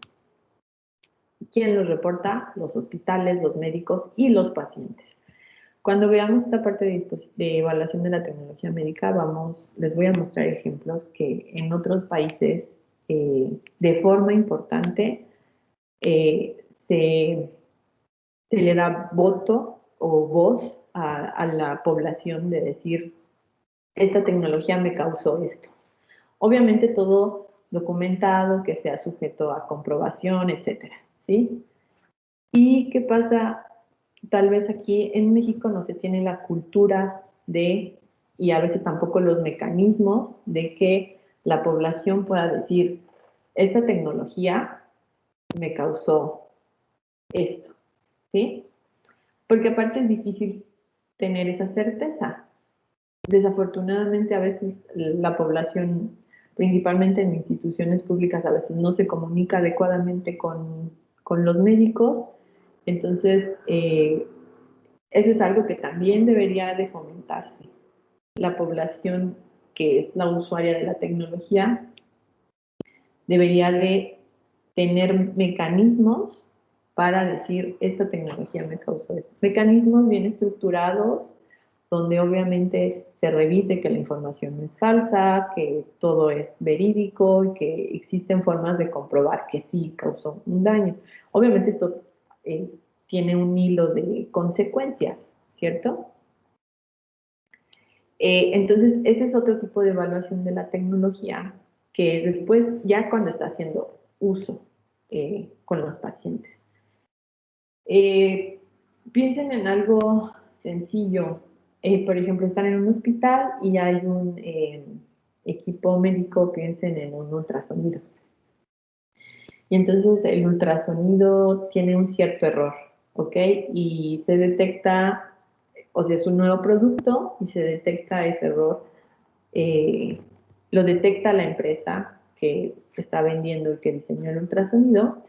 ¿Quién los reporta? Los hospitales, los médicos y los pacientes. Cuando veamos esta parte de evaluación de la tecnología médica, les voy a mostrar ejemplos que en otros países, de forma importante, se le da voto o voz a la población de decir, esta tecnología me causó esto. Obviamente todo documentado, que sea sujeto a comprobación, etcétera, ¿sí? ¿Y qué pasa? Tal vez aquí en México no se tiene la cultura y a veces tampoco los mecanismos de que la población pueda decir, esta tecnología me causó esto, ¿sí? Porque aparte es difícil tener esa certeza. Desafortunadamente a veces la población, principalmente en instituciones públicas, a veces no se comunica adecuadamente con los médicos. Entonces, eso es algo que también debería de fomentarse. La población que es la usuaria de la tecnología debería de tener mecanismos para decir, esta tecnología me causó esto. Mecanismos bien estructurados, donde obviamente se revise que la información no es falsa, que todo es verídico y que existen formas de comprobar que sí causó un daño. Obviamente esto tiene un hilo de consecuencias, ¿cierto? Entonces, ese es otro tipo de evaluación de la tecnología que después, ya cuando está haciendo uso con los pacientes. Piensen en algo sencillo. Por ejemplo, están en un hospital y hay un equipo médico, piensen en un ultrasonido. Y entonces el ultrasonido tiene un cierto error, ¿ok? Y se detecta, o sea, es un nuevo producto y se detecta ese error. Lo detecta la empresa que está vendiendo, el que diseñó el ultrasonido,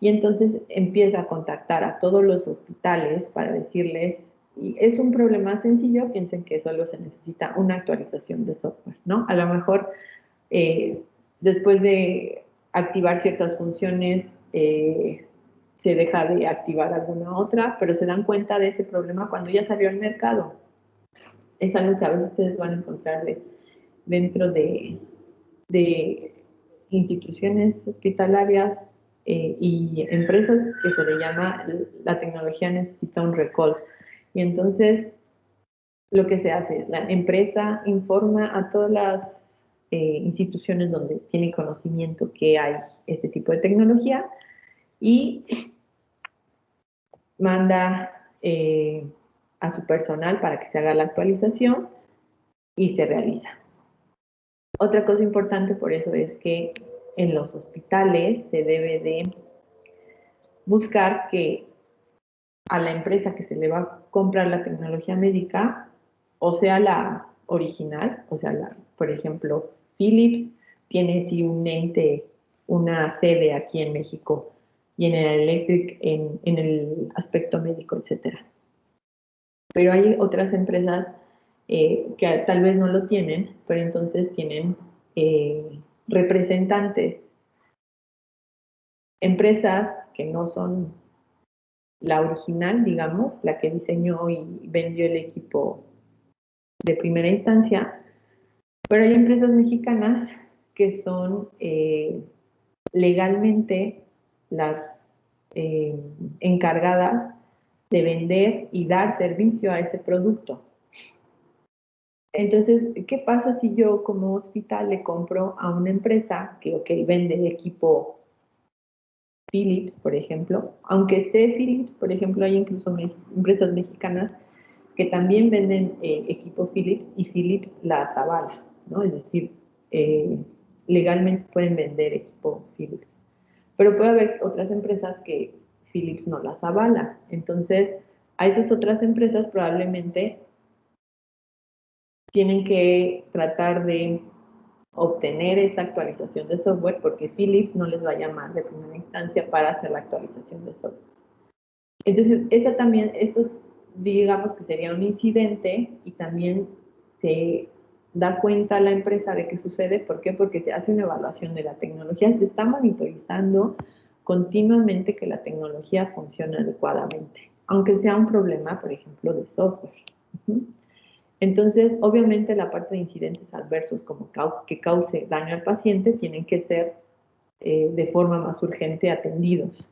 y entonces empieza a contactar a todos los hospitales para decirles, y es un problema sencillo, piensen que solo se necesita una actualización de software, ¿no? A lo mejor después de activar ciertas funciones, se deja de activar alguna otra, pero se dan cuenta de ese problema cuando ya salió al mercado. Es algo que a veces ustedes van a encontrar dentro de instituciones hospitalarias y empresas que se le llama la tecnología necesita un recall. Y entonces lo que se hace es la empresa informa a todas las instituciones donde tiene conocimiento que hay este tipo de tecnología y manda a su personal para que se haga la actualización y se realiza. Otra cosa importante por eso es que en los hospitales se debe de buscar que a la empresa que se le va a comprar la tecnología médica, o sea la original, o sea, por ejemplo, Philips tiene sí un ente, una sede aquí en México, General Electric en el aspecto médico, etcétera. Pero hay otras empresas que tal vez no lo tienen, pero entonces tienen representantes, empresas que no son la original, digamos, la que diseñó y vendió el equipo de primera instancia, pero hay empresas mexicanas que son legalmente las encargadas de vender y dar servicio a ese producto. Entonces, ¿qué pasa si yo como hospital le compro a una empresa que vende equipo Philips, por ejemplo? Aunque esté Philips, por ejemplo, hay incluso empresas mexicanas que también venden equipo Philips y Philips las avala, ¿no? Es decir, legalmente pueden vender equipo Philips. Pero puede haber otras empresas que Philips no las avala. Entonces, a esas otras empresas probablemente tienen que tratar de obtener esta actualización de software porque Philips no les va a llamar de primera instancia para hacer la actualización de software. Entonces, esto digamos que sería un incidente y también se da cuenta la empresa de que sucede. ¿Por qué? Porque se hace una evaluación de la tecnología, se está monitorizando continuamente que la tecnología funcione adecuadamente, aunque sea un problema, por ejemplo, de software. Entonces, obviamente, la parte de incidentes adversos como que cause daño al paciente tienen que ser de forma más urgente atendidos.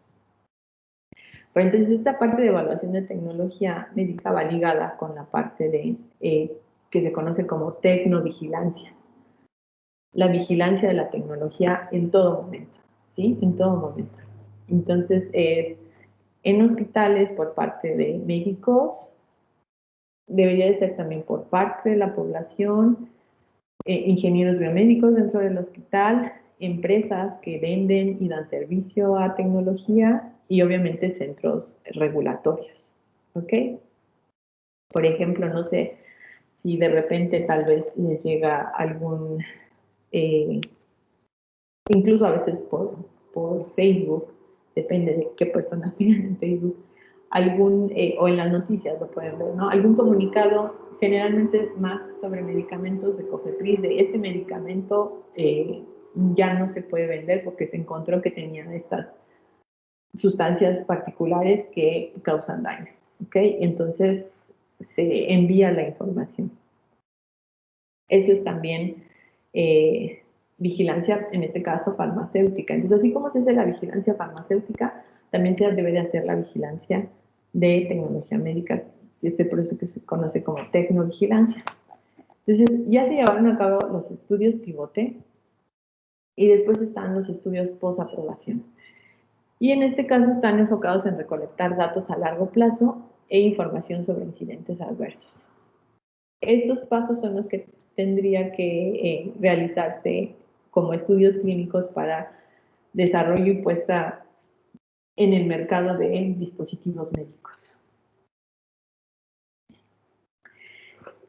Pero entonces, esta parte de evaluación de tecnología médica va ligada con la parte de que se conoce como tecnovigilancia. La vigilancia de la tecnología en todo momento, ¿sí? En todo momento. Entonces, en hospitales por parte de médicos, debería de ser también por parte de la población, ingenieros biomédicos dentro del hospital, empresas que venden y dan servicio a tecnología y obviamente centros regulatorios, ¿ok? Por ejemplo, no sé si de repente tal vez les llega algún, incluso a veces por Facebook, depende de qué personas tengan en Facebook, o en las noticias lo pueden ver, ¿no? Algún comunicado, generalmente más sobre medicamentos de COFEPRIS, de este medicamento ya no se puede vender porque se encontró que tenía estas sustancias particulares que causan daño, ¿ok? Entonces se envía la información. Eso es también vigilancia, en este caso farmacéutica. Entonces, así como se hace la vigilancia farmacéutica, también se debe de hacer la vigilancia de tecnología médica, y es por eso que se conoce como tecnovigilancia. Entonces, ya se llevaron a cabo los estudios pivote y después están los estudios post-aprobación. Y en este caso están enfocados en recolectar datos a largo plazo e información sobre incidentes adversos. Estos pasos son los que tendría que realizarse como estudios clínicos para desarrollo y puesta en el mercado de dispositivos médicos.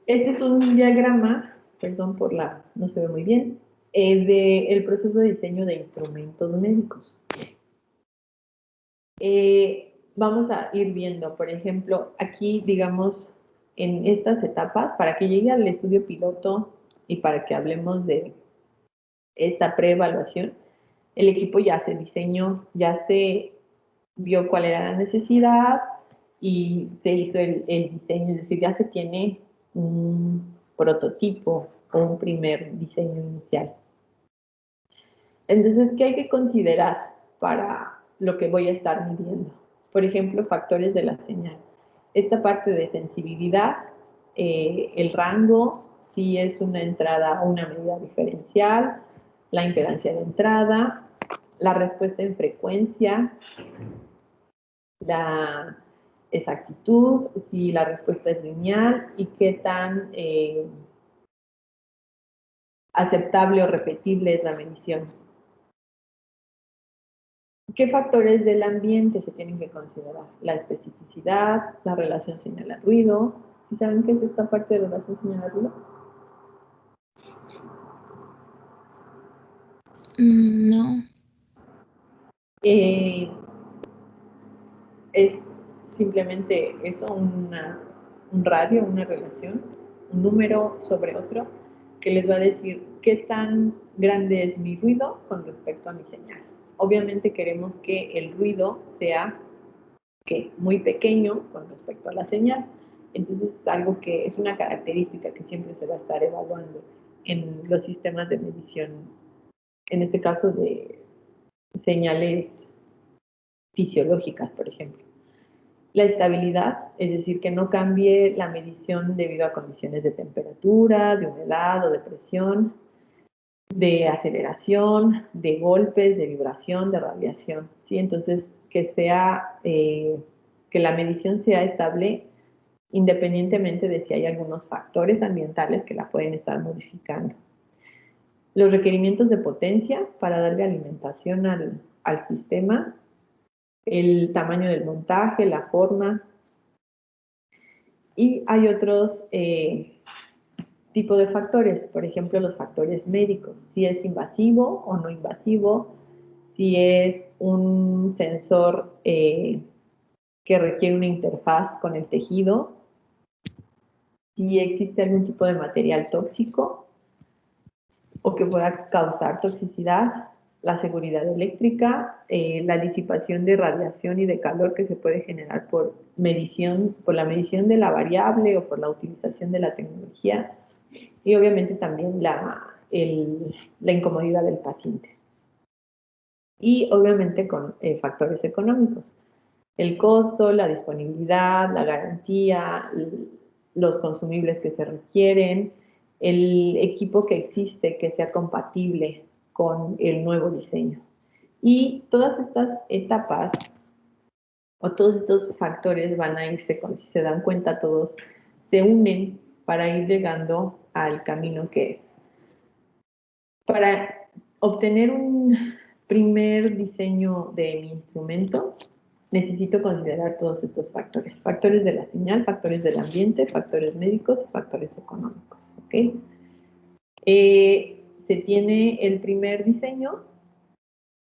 Este es un diagrama, perdón por no se ve muy bien, del proceso de diseño de instrumentos médicos. Vamos a ir viendo, por ejemplo, aquí, digamos, en estas etapas, para que llegue al estudio piloto y para que hablemos de esta preevaluación, el equipo ya se diseñó, ya se vio cuál era la necesidad y se hizo el diseño, es decir, ya se tiene un prototipo o un primer diseño inicial. Entonces, ¿qué hay que considerar para lo que voy a estar midiendo? Por ejemplo, factores de la señal. Esta parte de sensibilidad, el rango, si es una entrada o una medida diferencial, la impedancia de entrada, la respuesta en frecuencia, la exactitud, si la respuesta es lineal y qué tan aceptable o repetible es la medición. ¿Qué factores del ambiente se tienen que considerar? La especificidad, la relación señal-ruido. ¿Sí saben qué es esta parte de relación señal-ruido? No. Es simplemente eso, un radio, una relación, un número sobre otro, que les va a decir qué tan grande es mi ruido con respecto a mi señal. Obviamente queremos que el ruido sea muy pequeño con respecto a la señal. Entonces es algo que es una característica que siempre se va a estar evaluando en los sistemas de medición, en este caso de señales fisiológicas, por ejemplo. La estabilidad, es decir, que no cambie la medición debido a condiciones de temperatura, de humedad o de presión, de aceleración, de golpes, de vibración, de radiación, ¿sí? Entonces, que la medición sea estable independientemente de si hay algunos factores ambientales que la pueden estar modificando. Los requerimientos de potencia para darle alimentación al sistema, el tamaño del montaje, la forma, y hay otros tipos de factores, por ejemplo, los factores médicos, si es invasivo o no invasivo, si es un sensor que requiere una interfaz con el tejido, si existe algún tipo de material tóxico o que pueda causar toxicidad, la seguridad eléctrica, la disipación de radiación y de calor que se puede generar por la medición de la variable o por la utilización de la tecnología, y obviamente también la incomodidad del paciente. Y obviamente con factores económicos. El costo, la disponibilidad, la garantía, los consumibles que se requieren, el equipo que existe que sea compatible con el nuevo diseño. Y todas estas etapas o todos estos factores van a irse, si se dan cuenta todos, se unen para ir llegando al camino que es. Para obtener un primer diseño de mi instrumento, necesito considerar todos estos factores. Factores de la señal, factores del ambiente, factores médicos y factores económicos. ¿Okay? Se tiene el primer diseño,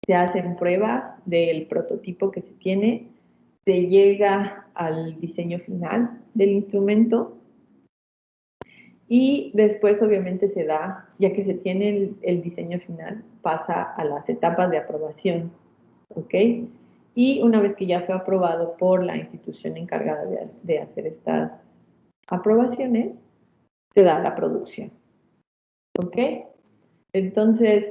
se hacen pruebas del prototipo que se tiene, se llega al diseño final del instrumento y después obviamente se da, ya que se tiene el diseño final, pasa a las etapas de aprobación. ¿Ok? Y una vez que ya fue aprobado por la institución encargada de hacer estas aprobaciones, se da la producción. ¿Ok? Entonces,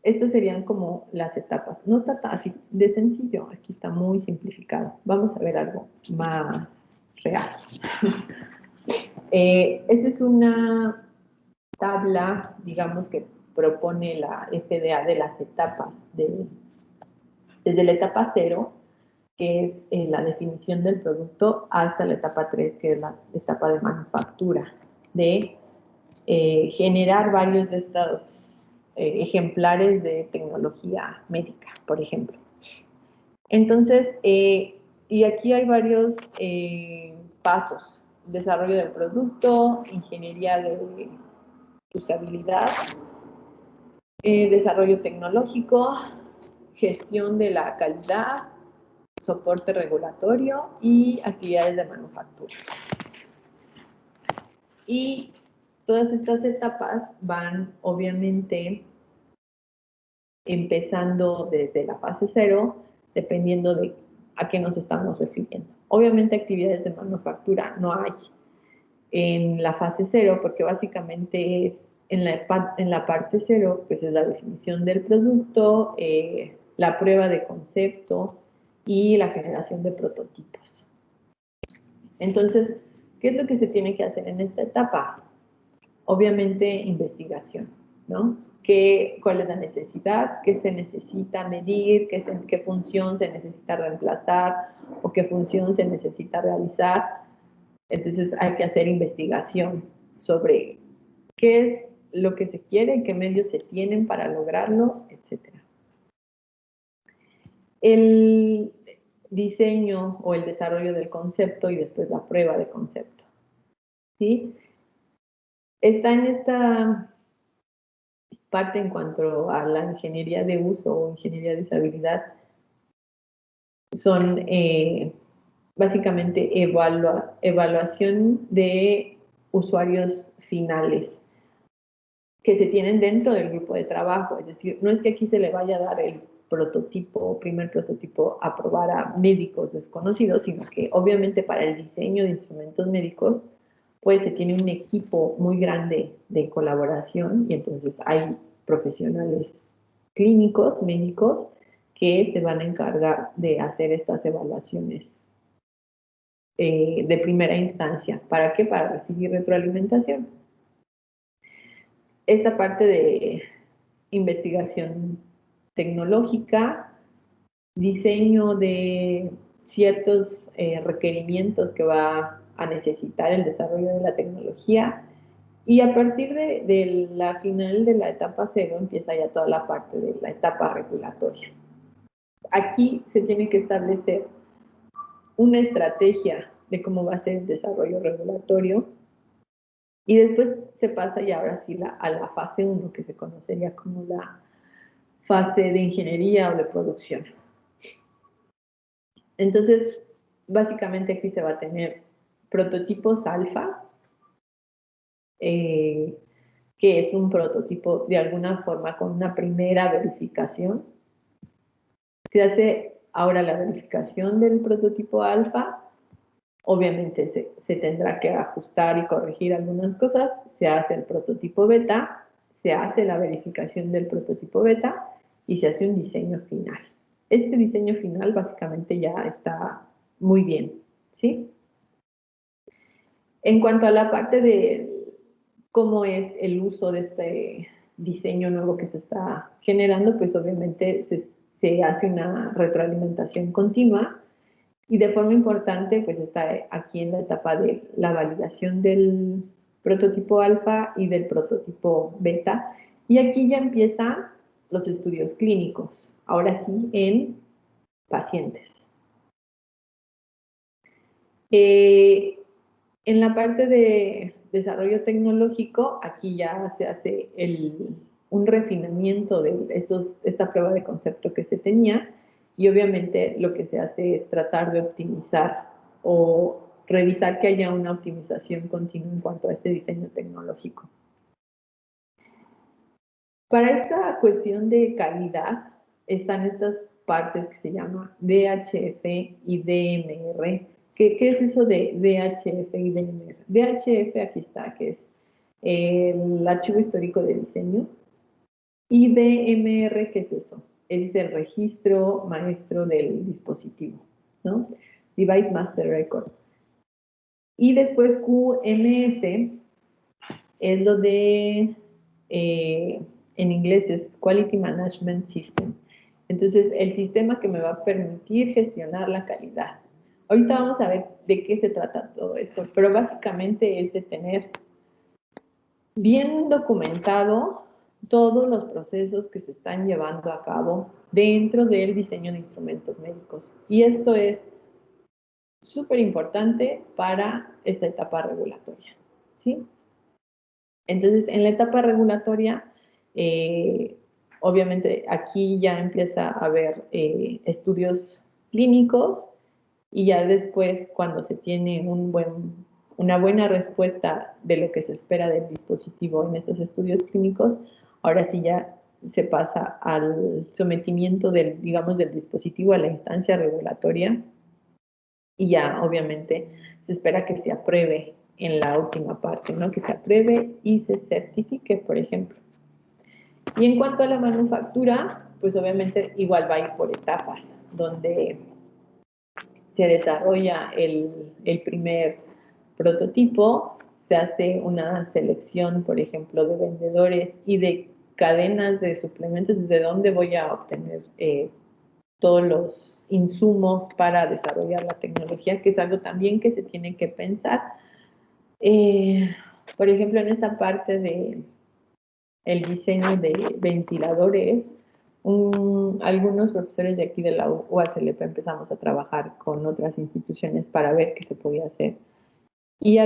estas serían como las etapas. No está así de sencillo, aquí está muy simplificado. Vamos a ver algo más real. Esta es una tabla, digamos, que propone la FDA de las etapas, desde la etapa 0, que es la definición del producto, hasta la etapa 3, que es la etapa de manufactura, de generar varios de estos ejemplares de tecnología médica, por ejemplo. Entonces, y aquí hay varios pasos: desarrollo del producto, ingeniería de usabilidad, desarrollo tecnológico, gestión de la calidad, soporte regulatorio y actividades de manufactura. Y todas estas etapas van obviamente empezando desde la fase 0, dependiendo de a qué nos estamos refiriendo. Obviamente actividades de manufactura no hay en la fase 0 porque básicamente es en la parte 0, pues es la definición del producto, la prueba de concepto y la generación de prototipos. Entonces, ¿qué es lo que se tiene que hacer en esta etapa? Obviamente, investigación, ¿no? ¿Cuál es la necesidad? ¿Qué se necesita medir? ¿Qué función se necesita reemplazar? ¿O qué función se necesita realizar? Entonces, hay que hacer investigación sobre qué es lo que se quiere, qué medios se tienen para lograrlo, etc. El diseño o el desarrollo del concepto y después la prueba de concepto, ¿sí? Está en esta parte en cuanto a la ingeniería de uso o ingeniería de usabilidad. Son básicamente evaluación de usuarios finales que se tienen dentro del grupo de trabajo. Es decir, no es que aquí se le vaya a dar el primer prototipo a probar a médicos desconocidos, sino que obviamente para el diseño de instrumentos médicos, pues se tiene un equipo muy grande de colaboración y entonces hay profesionales clínicos, médicos, que se van a encargar de hacer estas evaluaciones de primera instancia. ¿Para qué? Para recibir retroalimentación. Esta parte de investigación tecnológica, diseño de ciertos requerimientos que va a necesitar el desarrollo de la tecnología, y a partir de la final de la etapa 0 empieza ya toda la parte de la etapa regulatoria. Aquí se tiene que establecer una estrategia de cómo va a ser el desarrollo regulatorio, y después se pasa ya ahora sí a la fase 1, que se conocería como la fase de ingeniería o de producción. Entonces, básicamente aquí se va a tener prototipos alfa, que es un prototipo de alguna forma con una primera verificación. Se hace ahora la verificación del prototipo alfa. Obviamente se tendrá que ajustar y corregir algunas cosas. Se hace el prototipo beta, se hace la verificación del prototipo beta y se hace un diseño final. Este diseño final básicamente ya está muy bien, ¿sí? En cuanto a la parte de cómo es el uso de este diseño nuevo que se está generando, pues obviamente se hace una retroalimentación continua. Y de forma importante, pues está aquí en la etapa de la validación del prototipo alfa y del prototipo beta. Y aquí ya empiezan los estudios clínicos, ahora sí en pacientes. En la parte de desarrollo tecnológico, aquí ya se hace un refinamiento de esta prueba de concepto que se tenía. Y obviamente lo que se hace es tratar de optimizar o revisar que haya una optimización continua en cuanto a este diseño tecnológico. Para esta cuestión de calidad están estas partes que se llaman DHF y DMR. ¿Qué es eso de DHF y DMR? DHF aquí está, que es el archivo histórico de diseño. Y DMR, ¿qué es eso? Es el registro maestro del dispositivo, ¿no? Device Master Record. Y después QMS es lo de, en inglés es Quality Management System. Entonces, el sistema que me va a permitir gestionar la calidad. Ahorita vamos a ver de qué se trata todo esto, pero básicamente es de tener bien documentado todos los procesos que se están llevando a cabo dentro del diseño de instrumentos médicos. Y esto es súper importante para esta etapa regulatoria, ¿sí? Entonces, en la etapa regulatoria, obviamente aquí ya empieza a haber estudios clínicos, y ya después, cuando se tiene una buena respuesta de lo que se espera del dispositivo en estos estudios clínicos, ahora sí ya se pasa al sometimiento del dispositivo a la instancia regulatoria, y ya obviamente se espera que se apruebe en la última parte, ¿no? Que se apruebe y se certifique, por ejemplo. Y en cuanto a la manufactura, pues obviamente igual va a ir por etapas, donde se desarrolla el primer prototipo, se hace una selección, por ejemplo, de vendedores y de cadenas de suplementos, de dónde voy a obtener todos los insumos para desarrollar la tecnología, que es algo también que se tiene que pensar. Por ejemplo, en esta parte de el diseño de ventiladores, algunos profesores de aquí de la UASLP empezamos a trabajar con otras instituciones para ver qué se podía hacer. Y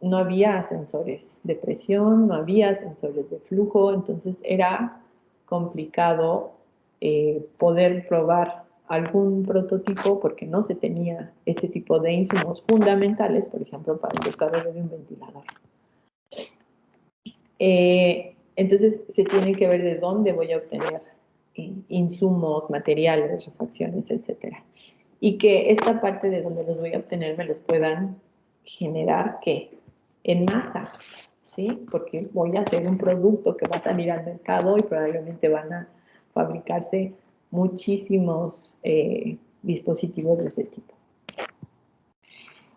no había sensores de presión, no había sensores de flujo, entonces era complicado poder probar algún prototipo porque no se tenía este tipo de insumos fundamentales, por ejemplo, para el desarrollo de un ventilador. Entonces se tiene que ver de dónde voy a obtener insumos, materiales, refacciones, etcétera. Y que esta parte de donde los voy a obtener me los puedan generar, ¿qué? En masa, ¿sí? Porque voy a hacer un producto que va a salir al mercado y probablemente van a fabricarse muchísimos dispositivos de ese tipo.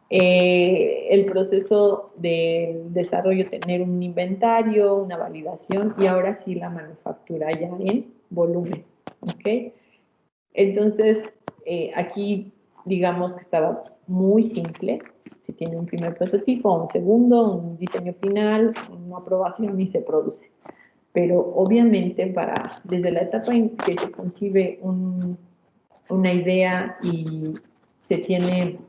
El proceso del desarrollo, tener un inventario, una validación y ahora sí la manufactura ya en volumen, ¿ok? Entonces, aquí digamos que estaba muy simple, se tiene un primer prototipo, un segundo, un diseño final, una aprobación y se produce. Pero obviamente desde la etapa en que se concibe una idea y se tiene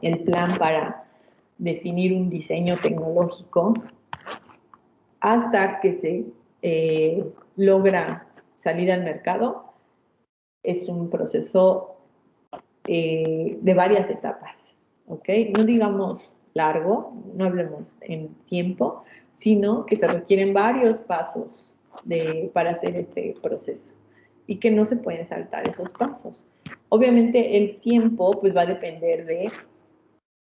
el plan para definir un diseño tecnológico hasta que se logra salir al mercado, es un proceso de varias etapas, ¿ok? No digamos largo, no hablemos en tiempo, sino que se requieren varios pasos para hacer este proceso y que no se pueden saltar esos pasos. Obviamente el tiempo pues va a depender de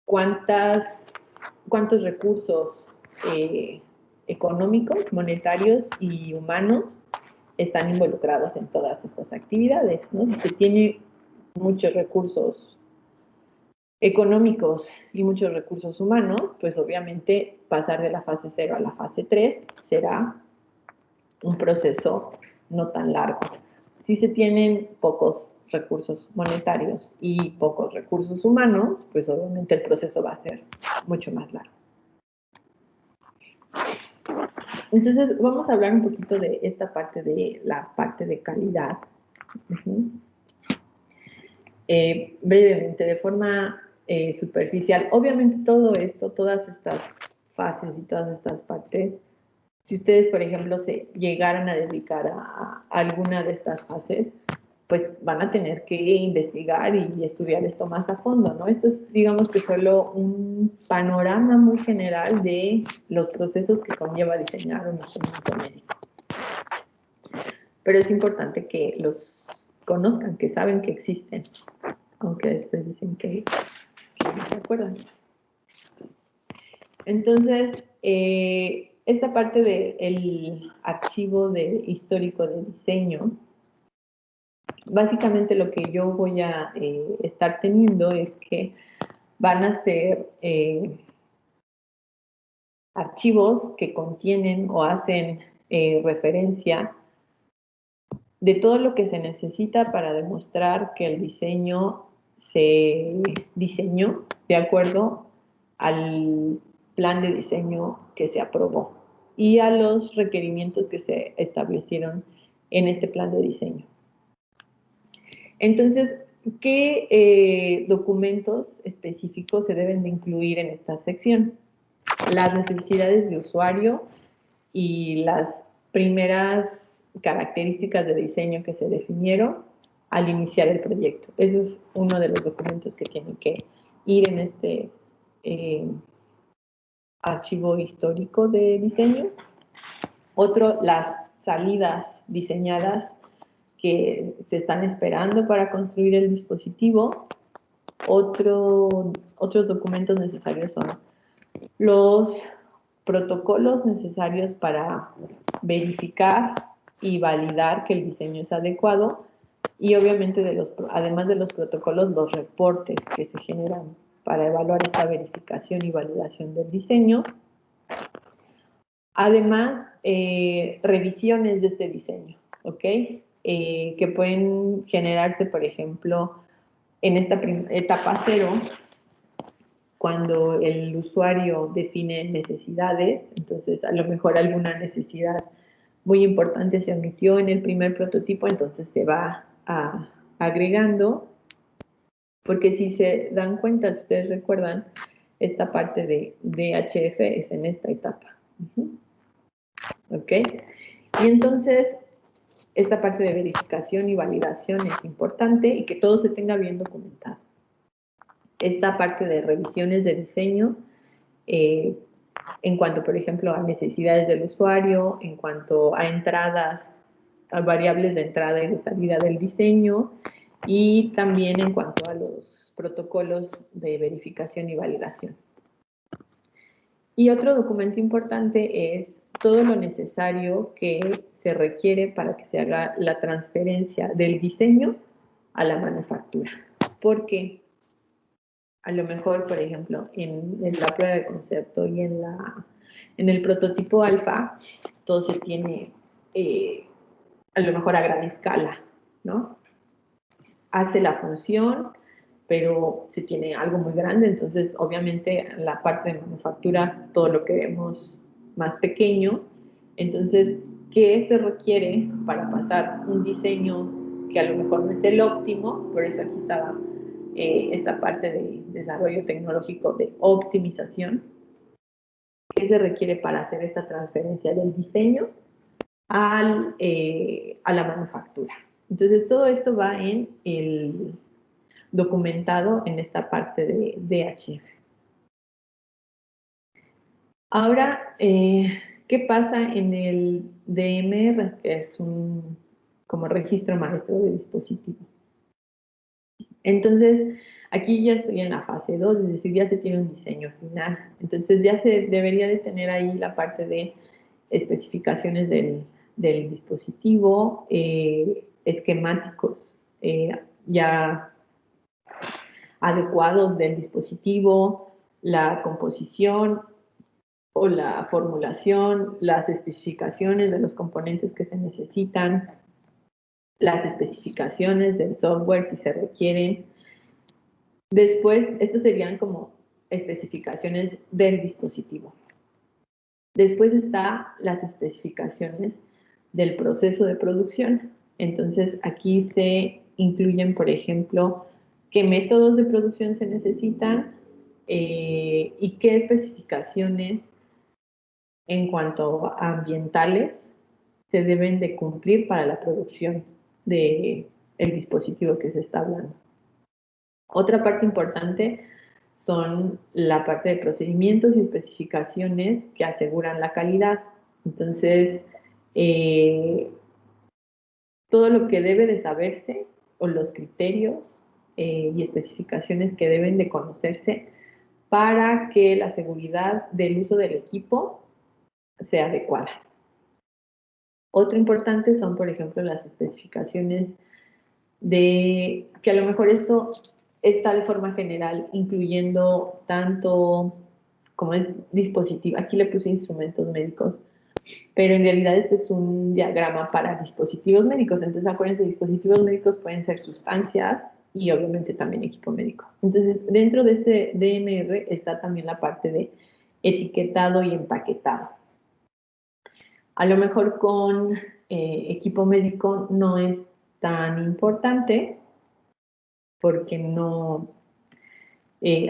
cuántos recursos económicos, monetarios y humanos están involucrados en todas estas actividades, ¿no? Si se tiene muchos recursos económicos y muchos recursos humanos, pues obviamente pasar de la fase 0 a la fase 3 será un proceso no tan largo. Si se tienen pocos recursos monetarios y pocos recursos humanos, pues obviamente el proceso va a ser mucho más largo. Entonces, vamos a hablar un poquito de esta parte de la parte de calidad. Brevemente, de forma superficial. Obviamente todo esto, todas estas fases y todas estas partes, si ustedes, por ejemplo, se llegaran a dedicar a alguna de estas fases, pues van a tener que investigar y estudiar esto más a fondo, ¿no? Esto es, digamos que solo un panorama muy general de los procesos que conlleva diseñar un instrumento médico. Pero es importante que los conozcan, que saben que existen, aunque después dicen que no se acuerdan. Entonces, esta parte del archivo histórico de diseño, básicamente lo que yo voy a estar teniendo es que van a ser archivos que contienen o hacen referencia de todo lo que se necesita para demostrar que el diseño se diseñó de acuerdo al plan de diseño que se aprobó y a los requerimientos que se establecieron en este plan de diseño. Entonces, ¿qué documentos específicos se deben de incluir en esta sección? Las necesidades de usuario y las primeras características de diseño que se definieron al iniciar el proyecto. Ese es uno de los documentos que tiene que ir en este archivo histórico de diseño. Otro, las salidas diseñadas que se están esperando para construir el dispositivo. Otros documentos necesarios son los protocolos necesarios para verificar y validar que el diseño es adecuado y obviamente además de los protocolos, los reportes que se generan para evaluar esta verificación y validación del diseño. Además, revisiones de este diseño, ¿ok? Que pueden generarse, por ejemplo, en esta etapa 0, cuando el usuario define necesidades, entonces a lo mejor alguna necesidad muy importante se omitió en el primer prototipo, entonces se va agregando, porque si se dan cuenta, si ustedes recuerdan, esta parte de DHF es en esta etapa. ¿Ok? Y entonces, esta parte de verificación y validación es importante y que todo se tenga bien documentado. Esta parte de revisiones de diseño, en cuanto, por ejemplo, a necesidades del usuario, en cuanto a entradas, a variables de entrada y de salida del diseño, y también en cuanto a los protocolos de verificación y validación. Y otro documento importante es todo lo necesario que se requiere para que se haga la transferencia del diseño a la manufactura. Porque a lo mejor, por ejemplo, en la prueba de concepto y en el prototipo alfa, todo se tiene a lo mejor a gran escala, ¿no? Hace la función, pero se tiene algo muy grande, entonces obviamente la parte de manufactura todo lo queremos más pequeño. Entonces, ¿qué se requiere para pasar un diseño que a lo mejor no es el óptimo? Por eso aquí estaba esta parte de desarrollo tecnológico de optimización. ¿Qué se requiere para hacer esta transferencia del diseño a la manufactura? Entonces, todo esto va en el documentado en esta parte de DHF. Ahora, ¿qué pasa en el DMR? Que es como registro maestro de dispositivo. Entonces, aquí ya estoy en la fase 2, es decir, ya se tiene un diseño final. Entonces, ya se debería de tener ahí la parte de especificaciones del dispositivo, esquemáticos ya adecuados del dispositivo, la composición o la formulación, las especificaciones de los componentes que se necesitan, las especificaciones del software si se requieren. Después, estos serían como especificaciones del dispositivo. Después están las especificaciones del proceso de producción. Entonces, aquí se incluyen, por ejemplo, qué métodos de producción se necesitan y qué especificaciones en cuanto a ambientales se deben de cumplir para la producción del dispositivo que se está hablando. Otra parte importante son la parte de procedimientos y especificaciones que aseguran la calidad. Entonces, todo lo que debe de saberse o los criterios y especificaciones que deben de conocerse para que la seguridad del uso del equipo sea adecuada. Otro importante son, por ejemplo, las especificaciones de que a lo mejor esto está de forma general, incluyendo tanto como es dispositivo. Aquí le puse instrumentos médicos, pero en realidad este es un diagrama para dispositivos médicos. Entonces, acuérdense, dispositivos médicos pueden ser sustancias y obviamente también equipo médico. Entonces, dentro de este DMR está también la parte de etiquetado y empaquetado. A lo mejor con equipo médico no es tan importante porque no,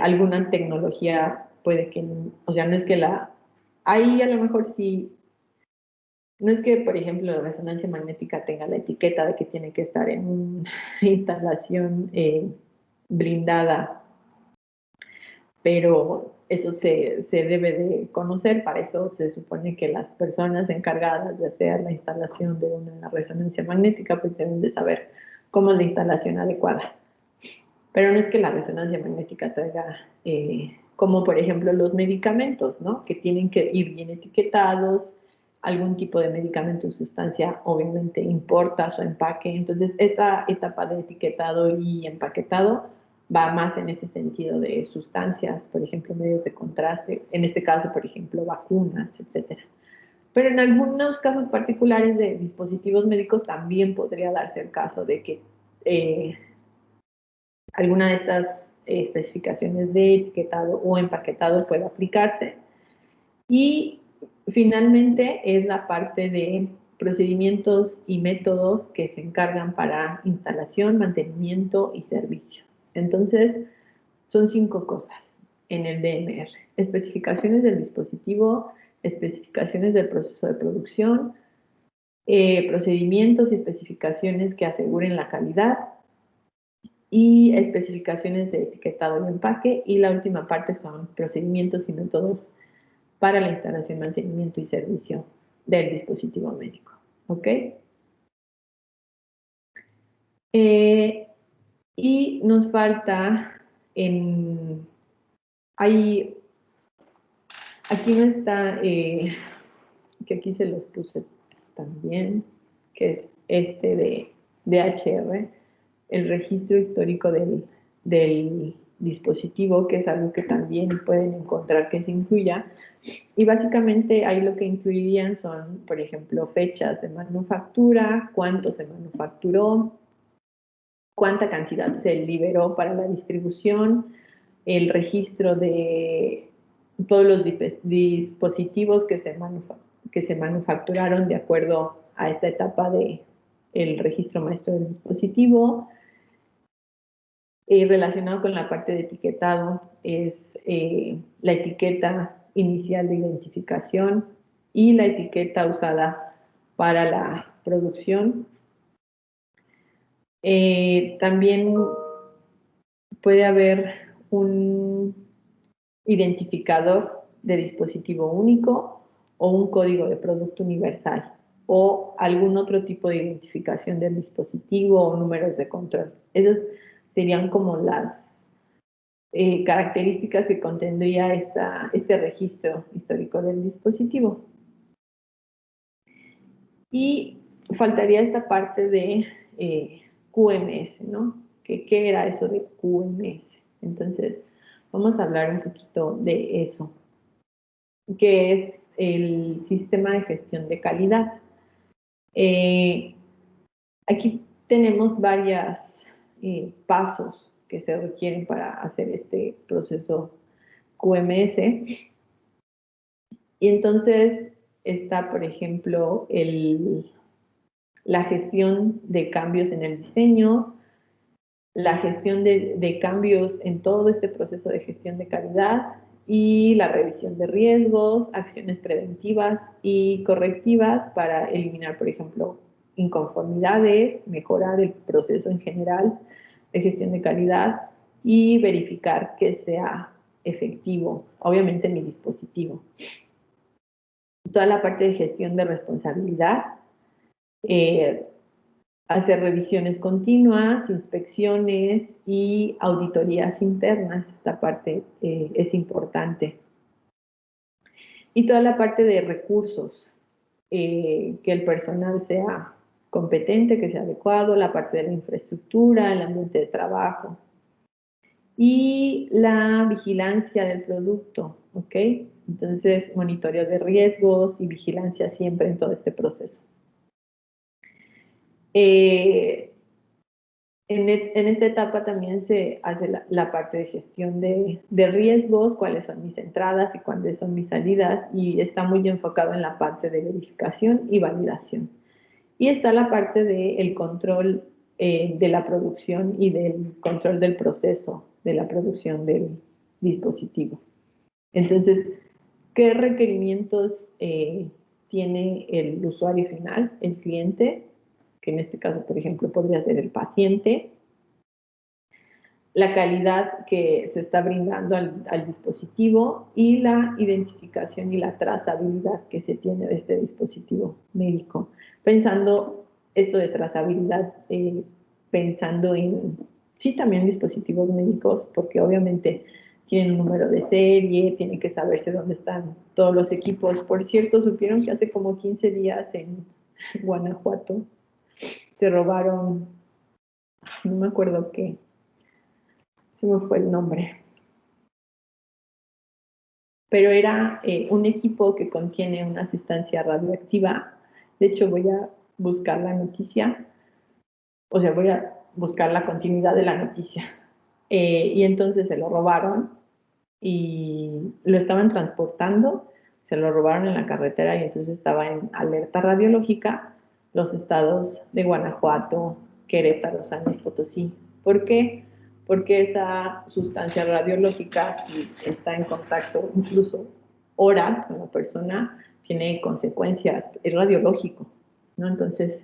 alguna tecnología puede que, o sea, no es que ahí a lo mejor sí, no es que, por ejemplo, la resonancia magnética tenga la etiqueta de que tiene que estar en una instalación blindada, pero eso se debe de conocer. Para eso se supone que las personas encargadas de hacer la instalación de una resonancia magnética pues deben de saber cómo es la instalación adecuada. Pero no es que la resonancia magnética traiga como por ejemplo los medicamentos, ¿no? Que tienen que ir bien etiquetados, algún tipo de medicamento o sustancia obviamente importa su empaque, entonces esta etapa de etiquetado y empaquetado va más en ese sentido de sustancias, por ejemplo, medios de contraste, en este caso, por ejemplo, vacunas, etcétera. Pero en algunos casos particulares de dispositivos médicos también podría darse el caso de que alguna de estas especificaciones de etiquetado o empaquetado pueda aplicarse. Y finalmente es la parte de procedimientos y métodos que se encargan para instalación, mantenimiento y servicio. Entonces, son 5 cosas en el DMR. Especificaciones del dispositivo, especificaciones del proceso de producción, procedimientos y especificaciones que aseguren la calidad y especificaciones de etiquetado y empaque. Y la última parte son procedimientos y métodos para la instalación, mantenimiento y servicio del dispositivo médico. ¿Ok? Y nos falta aquí no está, que aquí se los puse también, que es este de DHR, el registro histórico del dispositivo, que es algo que también pueden encontrar que se incluya. Y básicamente ahí lo que incluirían son, por ejemplo, fechas de manufactura, cuánto se manufacturó, cuánta cantidad se liberó para la distribución, el registro de todos los dispositivos que se manufacturaron de acuerdo a esta etapa del registro maestro del dispositivo. Relacionado con la parte de etiquetado es la etiqueta inicial de identificación y la etiqueta usada para la producción. También puede haber un identificador de dispositivo único o un código de producto universal o algún otro tipo de identificación del dispositivo o números de control. Esas serían como las características que contendría este registro histórico del dispositivo. Y faltaría esta parte de QMS, ¿no? ¿Qué era eso de QMS? Entonces, vamos a hablar un poquito de eso, que es el sistema de gestión de calidad. Aquí tenemos varios pasos que se requieren para hacer este proceso QMS. Y entonces está, por ejemplo, la gestión de cambios en el diseño, la gestión de cambios en todo este proceso de gestión de calidad y la revisión de riesgos, acciones preventivas y correctivas para eliminar, por ejemplo, inconformidades, mejorar el proceso en general de gestión de calidad y verificar que sea efectivo, obviamente, mi dispositivo. Toda la parte de gestión de responsabilidad, hacer revisiones continuas, inspecciones y auditorías internas. Esta parte es importante. Y toda la parte de recursos, que el personal sea competente, que sea adecuado, la parte de la infraestructura, el ambiente de trabajo. Y la vigilancia del producto, ¿ok? Entonces, monitoreo de riesgos y vigilancia siempre en todo este proceso. En esta etapa también se hace la parte de gestión de riesgos, cuáles son mis entradas y cuáles son mis salidas, y está muy enfocado en la parte de verificación y validación. Y está la parte del control de la producción y del control del proceso de la producción del dispositivo. Entonces, ¿qué requerimientos tiene el usuario final, el cliente? Que en este caso, por ejemplo, podría ser el paciente, la calidad que se está brindando al dispositivo y la identificación y la trazabilidad que se tiene de este dispositivo médico. Pensando esto de trazabilidad, pensando en, sí, también dispositivos médicos, porque obviamente tienen un número de serie, tiene que saberse dónde están todos los equipos. Por cierto, supieron que hace como 15 días en Guanajuato se robaron, no me acuerdo qué, se me fue el nombre, pero era un equipo que contiene una sustancia radioactiva. De hecho, voy a buscar la noticia, o sea, voy a buscar la continuidad de la noticia. Y entonces se lo robaron y lo estaban transportando, se lo robaron en la carretera y entonces estaba en alerta radiológica los estados de Guanajuato, Querétaro, San Luis Potosí. ¿Por qué? Porque esa sustancia radiológica, si está en contacto incluso horas con la persona, tiene consecuencias, es radiológico, ¿no? Entonces,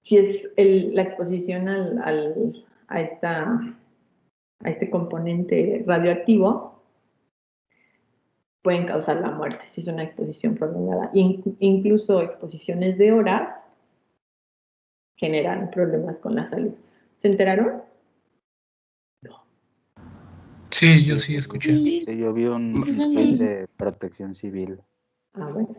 si es la exposición a este componente radioactivo, pueden causar la muerte si es una exposición prolongada. Incluso exposiciones de horas generan problemas con la salud. ¿Se enteraron? Sí, yo sí escuché. Sí, yo vi un tweet de Protección Civil. Bueno.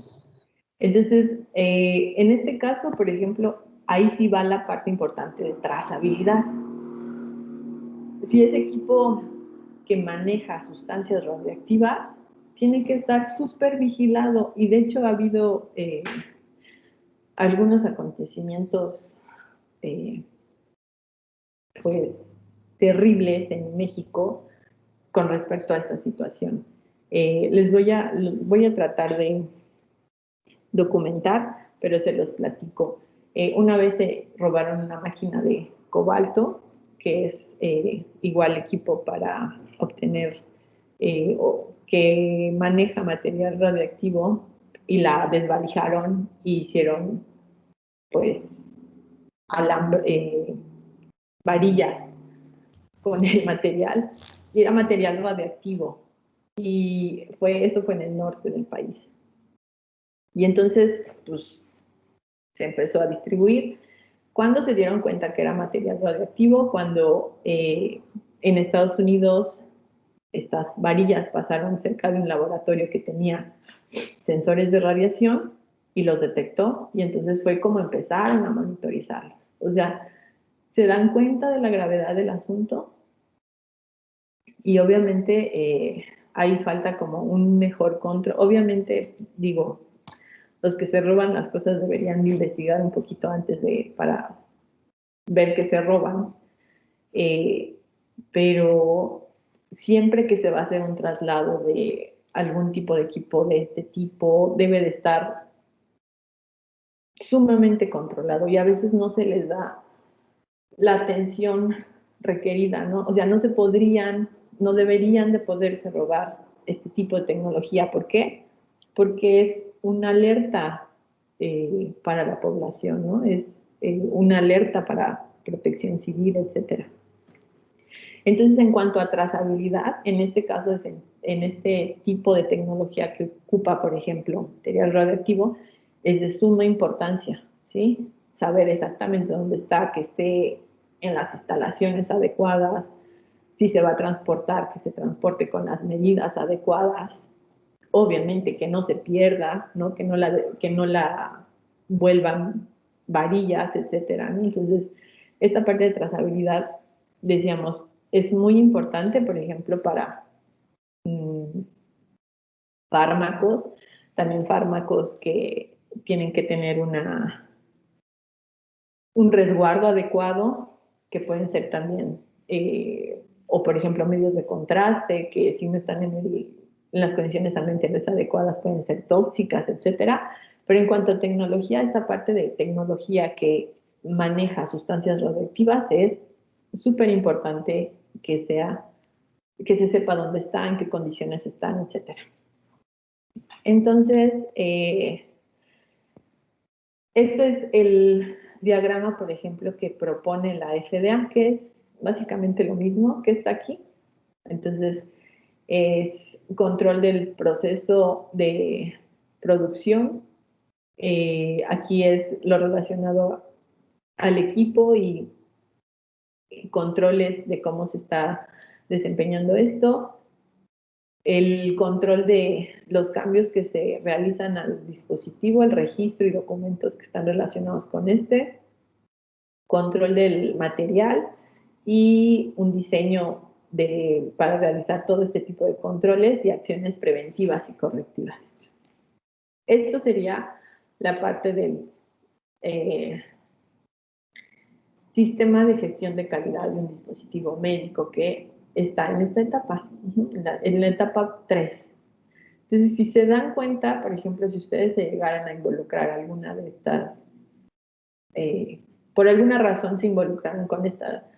Entonces, en este caso, por ejemplo, ahí sí va la parte importante de trazabilidad. Si es equipo que maneja sustancias radioactivas, tiene que estar súper vigilado, y de hecho ha habido algunos acontecimientos pues terribles en México con respecto a esta situación. Les voy a tratar de documentar, pero se los platico. Una vez se robaron una máquina de cobalto, que es igual equipo para obtener, que maneja material radioactivo, y la desvalijaron y hicieron, pues, varillas con el material, y era material radioactivo, y eso fue en el norte del país. Y entonces, pues, se empezó a distribuir. ¿Cuándo se dieron cuenta que era material radioactivo? Cuando en Estados Unidos estas varillas pasaron cerca de un laboratorio que tenía sensores de radiación y los detectó, y entonces fue como empezaron a monitorizarlos. O sea, se dan cuenta de la gravedad del asunto, y obviamente ahí falta como un mejor control. Obviamente, digo, los que se roban las cosas deberían investigar un poquito antes para ver que se roban, pero siempre que se va a hacer un traslado de algún tipo de equipo de este tipo, debe de estar sumamente controlado, y a veces no se les da la atención requerida, ¿no? O sea, no deberían de poderse robar este tipo de tecnología. ¿Por qué? Porque es una alerta para la población, ¿no? Es una alerta para protección civil, etcétera. Entonces, en cuanto a trazabilidad, en este caso, en este tipo de tecnología que ocupa, por ejemplo, material radioactivo, es de suma importancia, ¿sí? Saber exactamente dónde está, que esté en las instalaciones adecuadas, si se va a transportar, que se transporte con las medidas adecuadas, obviamente que no se pierda, ¿no? Que no la vuelvan varillas, etcétera, ¿no? Entonces, esta parte de trazabilidad, decíamos, es muy importante, por ejemplo, para fármacos, también fármacos que tienen que tener un resguardo adecuado, que pueden ser también, o por ejemplo, medios de contraste, que si no están en las condiciones ambientales adecuadas pueden ser tóxicas, etcétera. Pero en cuanto a tecnología, esta parte de tecnología que maneja sustancias radioactivas es súper importante que se sepa dónde están, qué condiciones están, etcétera. Entonces, este es el diagrama, por ejemplo, que propone la FDA, que es básicamente lo mismo que está aquí. Entonces, es control del proceso de producción. Aquí es lo relacionado al equipo y controles de cómo se está desempeñando esto, el control de los cambios que se realizan al dispositivo, el registro y documentos que están relacionados con este, control del material y un diseño para realizar todo este tipo de controles y acciones preventivas y correctivas. Esto sería la parte del sistema de gestión de calidad de un dispositivo médico que está en esta etapa, en la etapa 3. Entonces, si se dan cuenta, por ejemplo, si ustedes se llegaran a involucrar alguna de estas, por alguna razón se involucraron con esta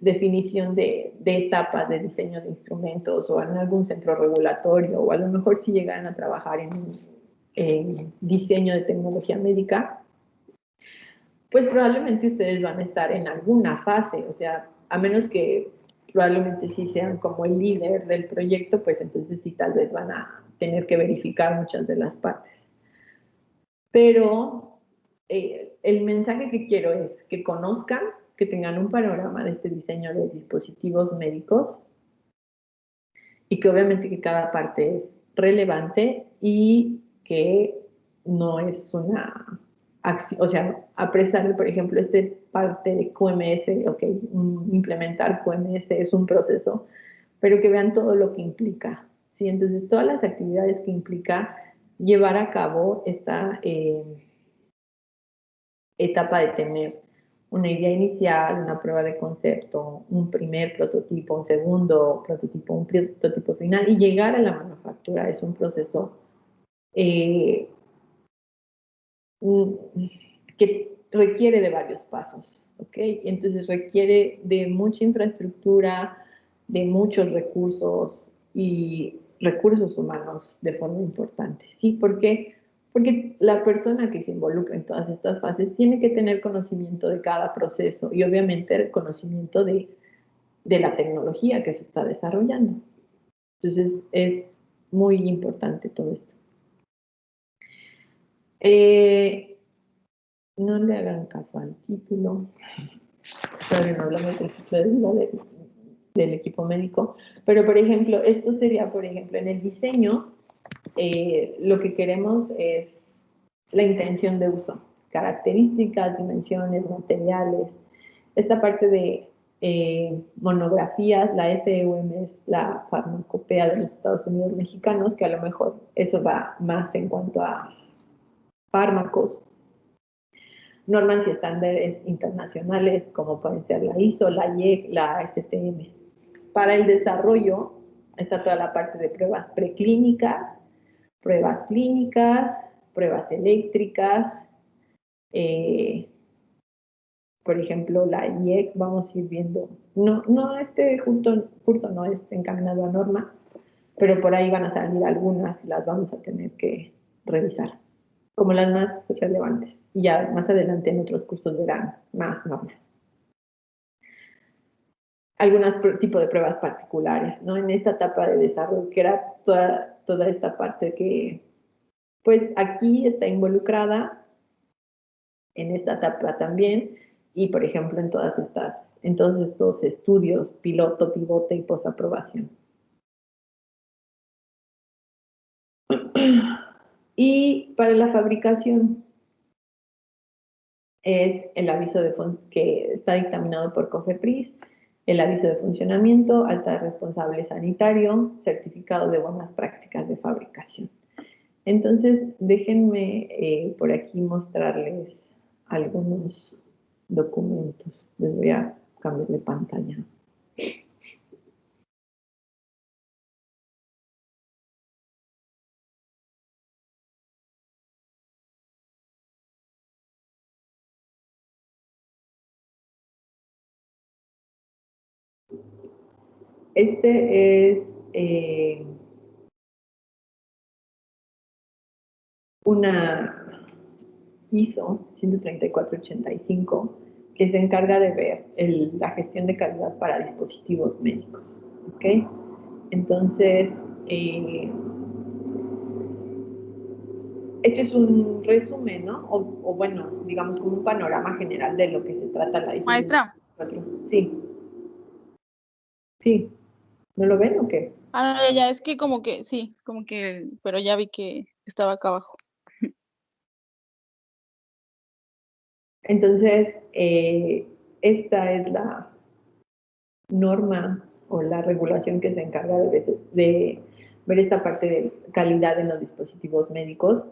definición de etapas de diseño de instrumentos o en algún centro regulatorio, o a lo mejor si llegaran a trabajar en diseño de tecnología médica, pues probablemente ustedes van a estar en alguna fase, o sea, a menos que probablemente sí sean como el líder del proyecto, pues entonces sí tal vez van a tener que verificar muchas de las partes. Pero el mensaje que quiero es que conozcan, que tengan un panorama de este diseño de dispositivos médicos y que obviamente que cada parte es relevante y que no es una acción, o sea, apresar, por ejemplo, parte de QMS, ok, implementar QMS es un proceso, pero que vean todo lo que implica, ¿sí? Entonces, todas las actividades que implica llevar a cabo esta etapa de tener una idea inicial, una prueba de concepto, un primer prototipo, un segundo prototipo, un prototipo final y llegar a la manufactura es un proceso que requiere de varios pasos, ¿ok? Entonces requiere de mucha infraestructura, de muchos recursos y recursos humanos de forma importante, ¿sí? ¿Por qué? Porque la persona que se involucra en todas estas fases tiene que tener conocimiento de cada proceso y obviamente el conocimiento de la tecnología que se está desarrollando. Entonces es muy importante todo esto. No le hagan caso al título. Todavía no hablamos del ciclo de vida del equipo médico. Pero, por ejemplo, esto sería, por ejemplo, en el diseño, lo que queremos es la intención de uso, características, dimensiones, materiales. Esta parte de monografías, la FEUM es la farmacopea de los Estados Unidos mexicanos, que a lo mejor eso va más en cuanto a fármacos. Normas y estándares internacionales como pueden ser la ISO, la IEC, la STM. Para el desarrollo está toda la parte de pruebas preclínicas, pruebas clínicas, pruebas eléctricas. Por ejemplo, la IEC, vamos a ir viendo. No este curso no es encaminado a norma, pero por ahí van a salir algunas y las vamos a tener que revisar, como las más relevantes. Y ya más adelante en otros cursos verán más normas. Algunos tipos de pruebas particulares, ¿no? En esta etapa de desarrollo, que era toda esta parte que, pues aquí está involucrada, en esta etapa también, y por ejemplo en todos estos estudios, piloto, pivote y posaprobación. Y para la fabricación, es el aviso que está dictaminado por COFEPRIS, el aviso de funcionamiento, alta responsable sanitario, certificado de buenas prácticas de fabricación. Entonces, déjenme por aquí mostrarles algunos documentos. Les voy a cambiar de pantalla. Este es una ISO 13485 que se encarga de ver la gestión de calidad para dispositivos médicos. ¿Ok? Entonces, esto es un resumen, ¿no? O bueno, digamos como un panorama general de lo que se trata la ISO. Maestra. 134. Sí. Sí. ¿No lo ven o qué? Ah, ya, es que como que, sí, como que, pero ya vi que estaba acá abajo. Entonces, esta es la norma o la regulación que se encarga de ver esta parte de calidad en los dispositivos médicos.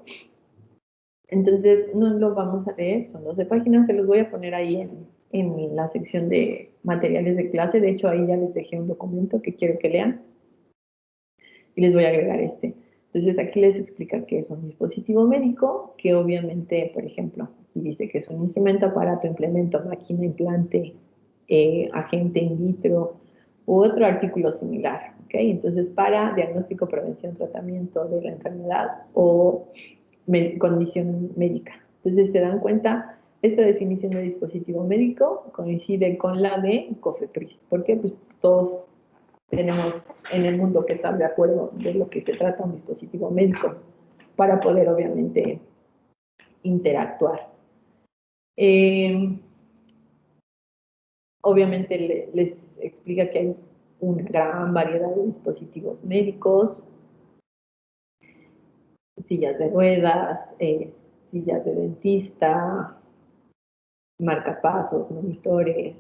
Entonces, no lo vamos a leer, son 12 páginas, se los voy a poner ahí en la sección de materiales de clase. De hecho, ahí ya les dejé un documento que quiero que lean y les voy a agregar este. Entonces, aquí les explica qué es un dispositivo médico, que obviamente, por ejemplo, aquí dice que es un instrumento, aparato, implemento, máquina, implante, agente in vitro u otro artículo similar. ¿Okay? Entonces, para diagnóstico, prevención, tratamiento de la enfermedad o condición médica. Entonces, se dan cuenta, esta definición de dispositivo médico coincide con la de COFEPRIS. ¿Por qué? Pues todos tenemos en el mundo que estar de acuerdo de lo que se trata un dispositivo médico para poder, obviamente, interactuar. Obviamente les explica que hay una gran variedad de dispositivos médicos, sillas de ruedas, sillas de dentista, marcapasos, monitores,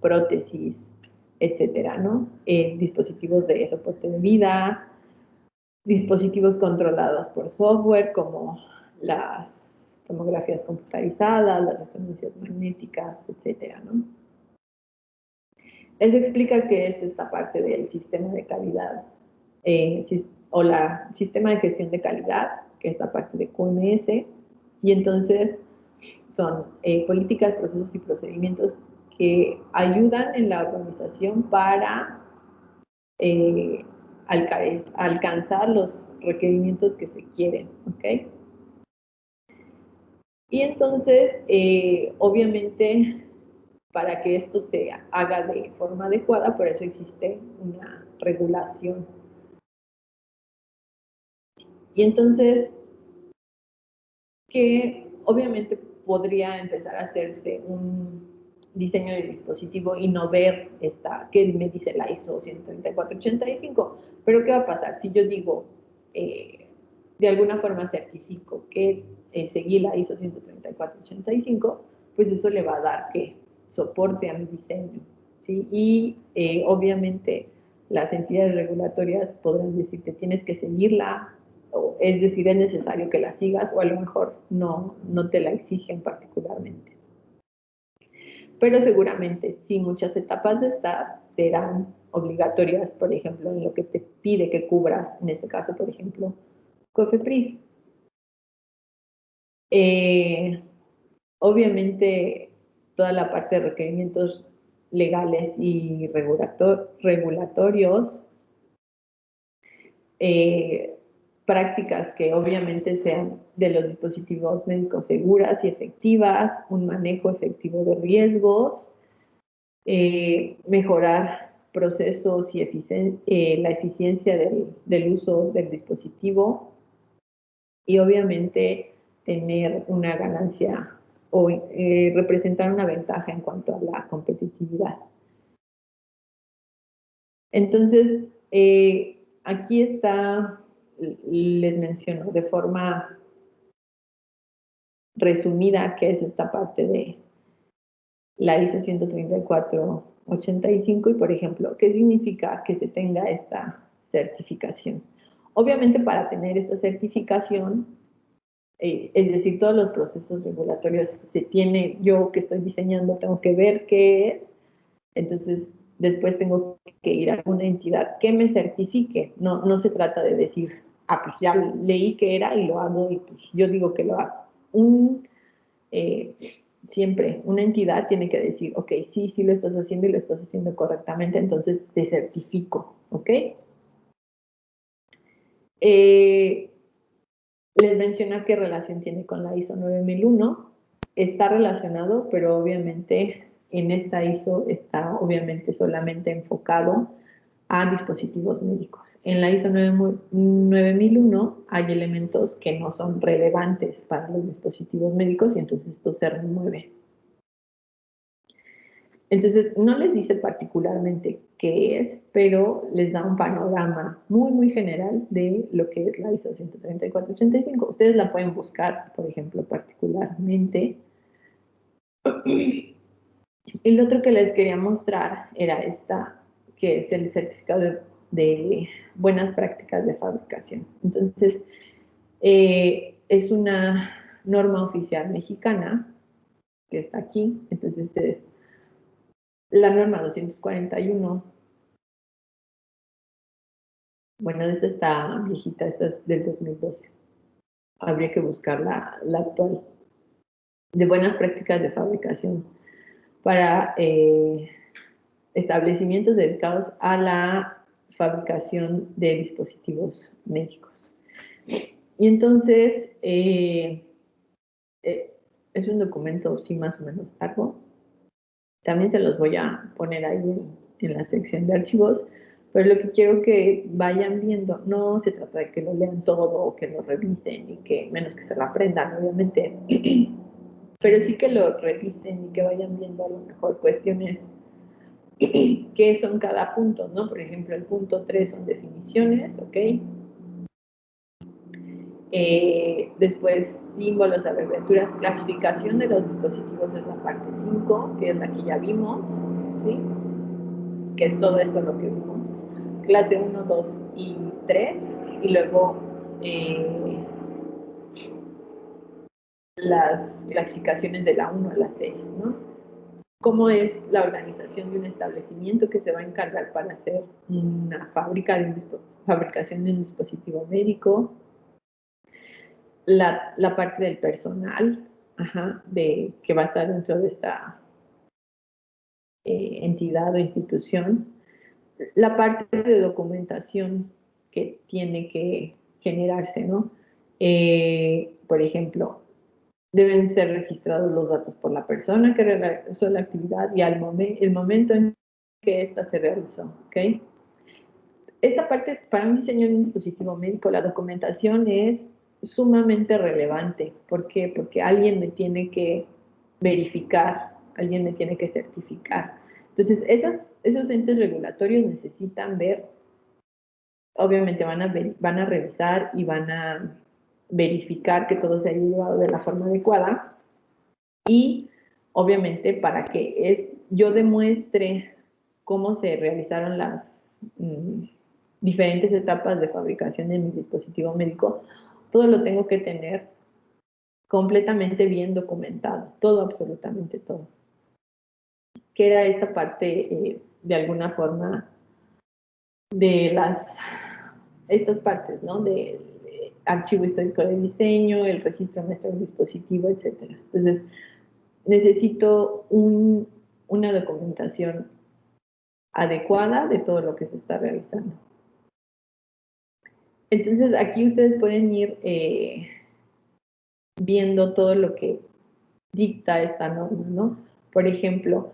prótesis, etcétera, ¿no? Dispositivos de soporte de vida, dispositivos controlados por software como las tomografías computarizadas, las resonancias magnéticas, etcétera, ¿no? Les explica qué es esta parte del sistema de calidad o la sistema de gestión de calidad, que es la parte de QMS, y entonces son políticas, procesos y procedimientos que ayudan en la organización para alcanzar los requerimientos que se quieren, ¿ok? Y entonces, obviamente, para que esto se haga de forma adecuada, por eso existe una regulación. Y entonces, que obviamente podría empezar a hacerse un diseño de dispositivo y no ver qué me dice la ISO 13485, pero ¿qué va a pasar? Si yo digo, de alguna forma certifico que seguí la ISO 13485, pues eso le va a dar que soporte a mi diseño, ¿sí? Y obviamente las entidades regulatorias podrán decir que tienes que seguirla, es decir, es necesario que la sigas o a lo mejor no te la exigen particularmente. Pero seguramente sí, muchas etapas de estas serán obligatorias, por ejemplo, en lo que te pide que cubras, en este caso, por ejemplo, COFEPRIS. Obviamente, toda la parte de requerimientos legales y regulatorios, prácticas que obviamente sean de los dispositivos médicos seguras y efectivas, un manejo efectivo de riesgos, mejorar procesos y la eficiencia del uso del dispositivo y obviamente tener una ganancia o representar una ventaja en cuanto a la competitividad. Entonces, aquí está, les menciono de forma resumida qué es esta parte de la ISO 13485 y, por ejemplo, qué significa que se tenga esta certificación. Obviamente, para tener esta certificación, es decir, todos los procesos regulatorios se tiene, yo que estoy diseñando, tengo que ver qué es, entonces después tengo que ir a una entidad que me certifique. No se trata de decir, pues ya leí que era y lo hago y pues yo digo que lo hago. Siempre una entidad tiene que decir, ok, sí lo estás haciendo y lo estás haciendo correctamente, entonces te certifico, ¿ok? Les menciona qué relación tiene con la ISO 9001. Está relacionado, pero obviamente en esta ISO está obviamente solamente enfocado a dispositivos médicos. En la ISO 9001 hay elementos que no son relevantes para los dispositivos médicos y entonces esto se remueve. Entonces, no les dice particularmente qué es, pero les da un panorama muy, muy general de lo que es la ISO 13485. Ustedes la pueden buscar, por ejemplo, particularmente. El otro que les quería mostrar era esta, que es el certificado de buenas prácticas de fabricación. Entonces, es una norma oficial mexicana que está aquí. Entonces, es la norma 241. Bueno, esta está viejita, esta es del 2012. Habría que buscar la actual. De buenas prácticas de fabricación para establecimientos dedicados a la fabricación de dispositivos médicos. Y entonces, es un documento, sí, más o menos largo. También se los voy a poner ahí en la sección de archivos, pero lo que quiero que vayan viendo, no se trata de que lo lean todo o que lo revisen y que menos que se lo aprendan, obviamente, pero sí que lo revisen y que vayan viendo a lo mejor cuestiones qué son cada punto, ¿no? Por ejemplo, el punto 3 son definiciones, ¿ok? Después, símbolos, abreviaturas, clasificación de los dispositivos es la parte 5, que es la que ya vimos, ¿sí? Que es todo esto lo que vimos. Clase 1, 2 y 3, y luego las clasificaciones de la 1 a la 6, ¿no? Cómo es la organización de un establecimiento que se va a encargar para hacer una fábrica de fabricación de un dispositivo médico, la parte del personal, que va a estar dentro de esta entidad o institución, la parte de documentación que tiene que generarse, ¿no? Por ejemplo, deben ser registrados los datos por la persona que realizó la actividad y el momento en que ésta se realizó, ¿ok? Esta parte, para un diseño de un dispositivo médico, la documentación es sumamente relevante. ¿Por qué? Porque alguien me tiene que verificar, alguien me tiene que certificar. Entonces, esos entes regulatorios necesitan ver, obviamente van a revisar y van a verificar que todo se haya llevado de la forma adecuada y, obviamente, para que yo demuestre cómo se realizaron las diferentes etapas de fabricación de mi dispositivo médico, todo lo tengo que tener completamente bien documentado, todo, absolutamente todo. Que era esta parte, de alguna forma, de estas partes, ¿no? De archivo histórico de diseño, el registro maestro del dispositivo, etcétera. Entonces, necesito una documentación adecuada de todo lo que se está realizando. Entonces, aquí ustedes pueden ir viendo todo lo que dicta esta norma, ¿no? Por ejemplo,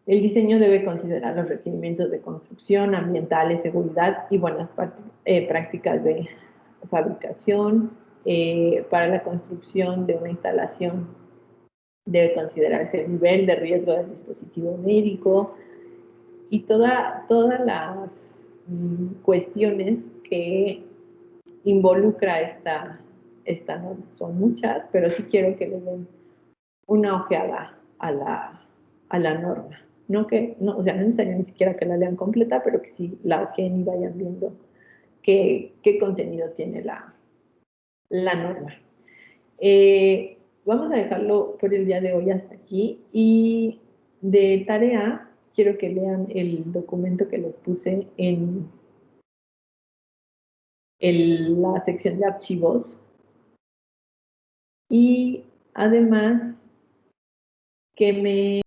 el diseño debe considerar los requerimientos de construcción, ambientales, seguridad y buenas prácticas de fabricación. Para la construcción de una instalación debe considerarse el nivel de riesgo del dispositivo médico y todas las cuestiones que involucra esta norma. Son muchas, pero sí quiero que le den una ojeada a la norma. No, o sea, no es necesario ni siquiera que la lean completa, pero que sí la ojeen y vayan viendo qué contenido tiene la norma. Vamos a dejarlo por el día de hoy hasta aquí y de tarea quiero que lean el documento que les puse en la sección de archivos y además que me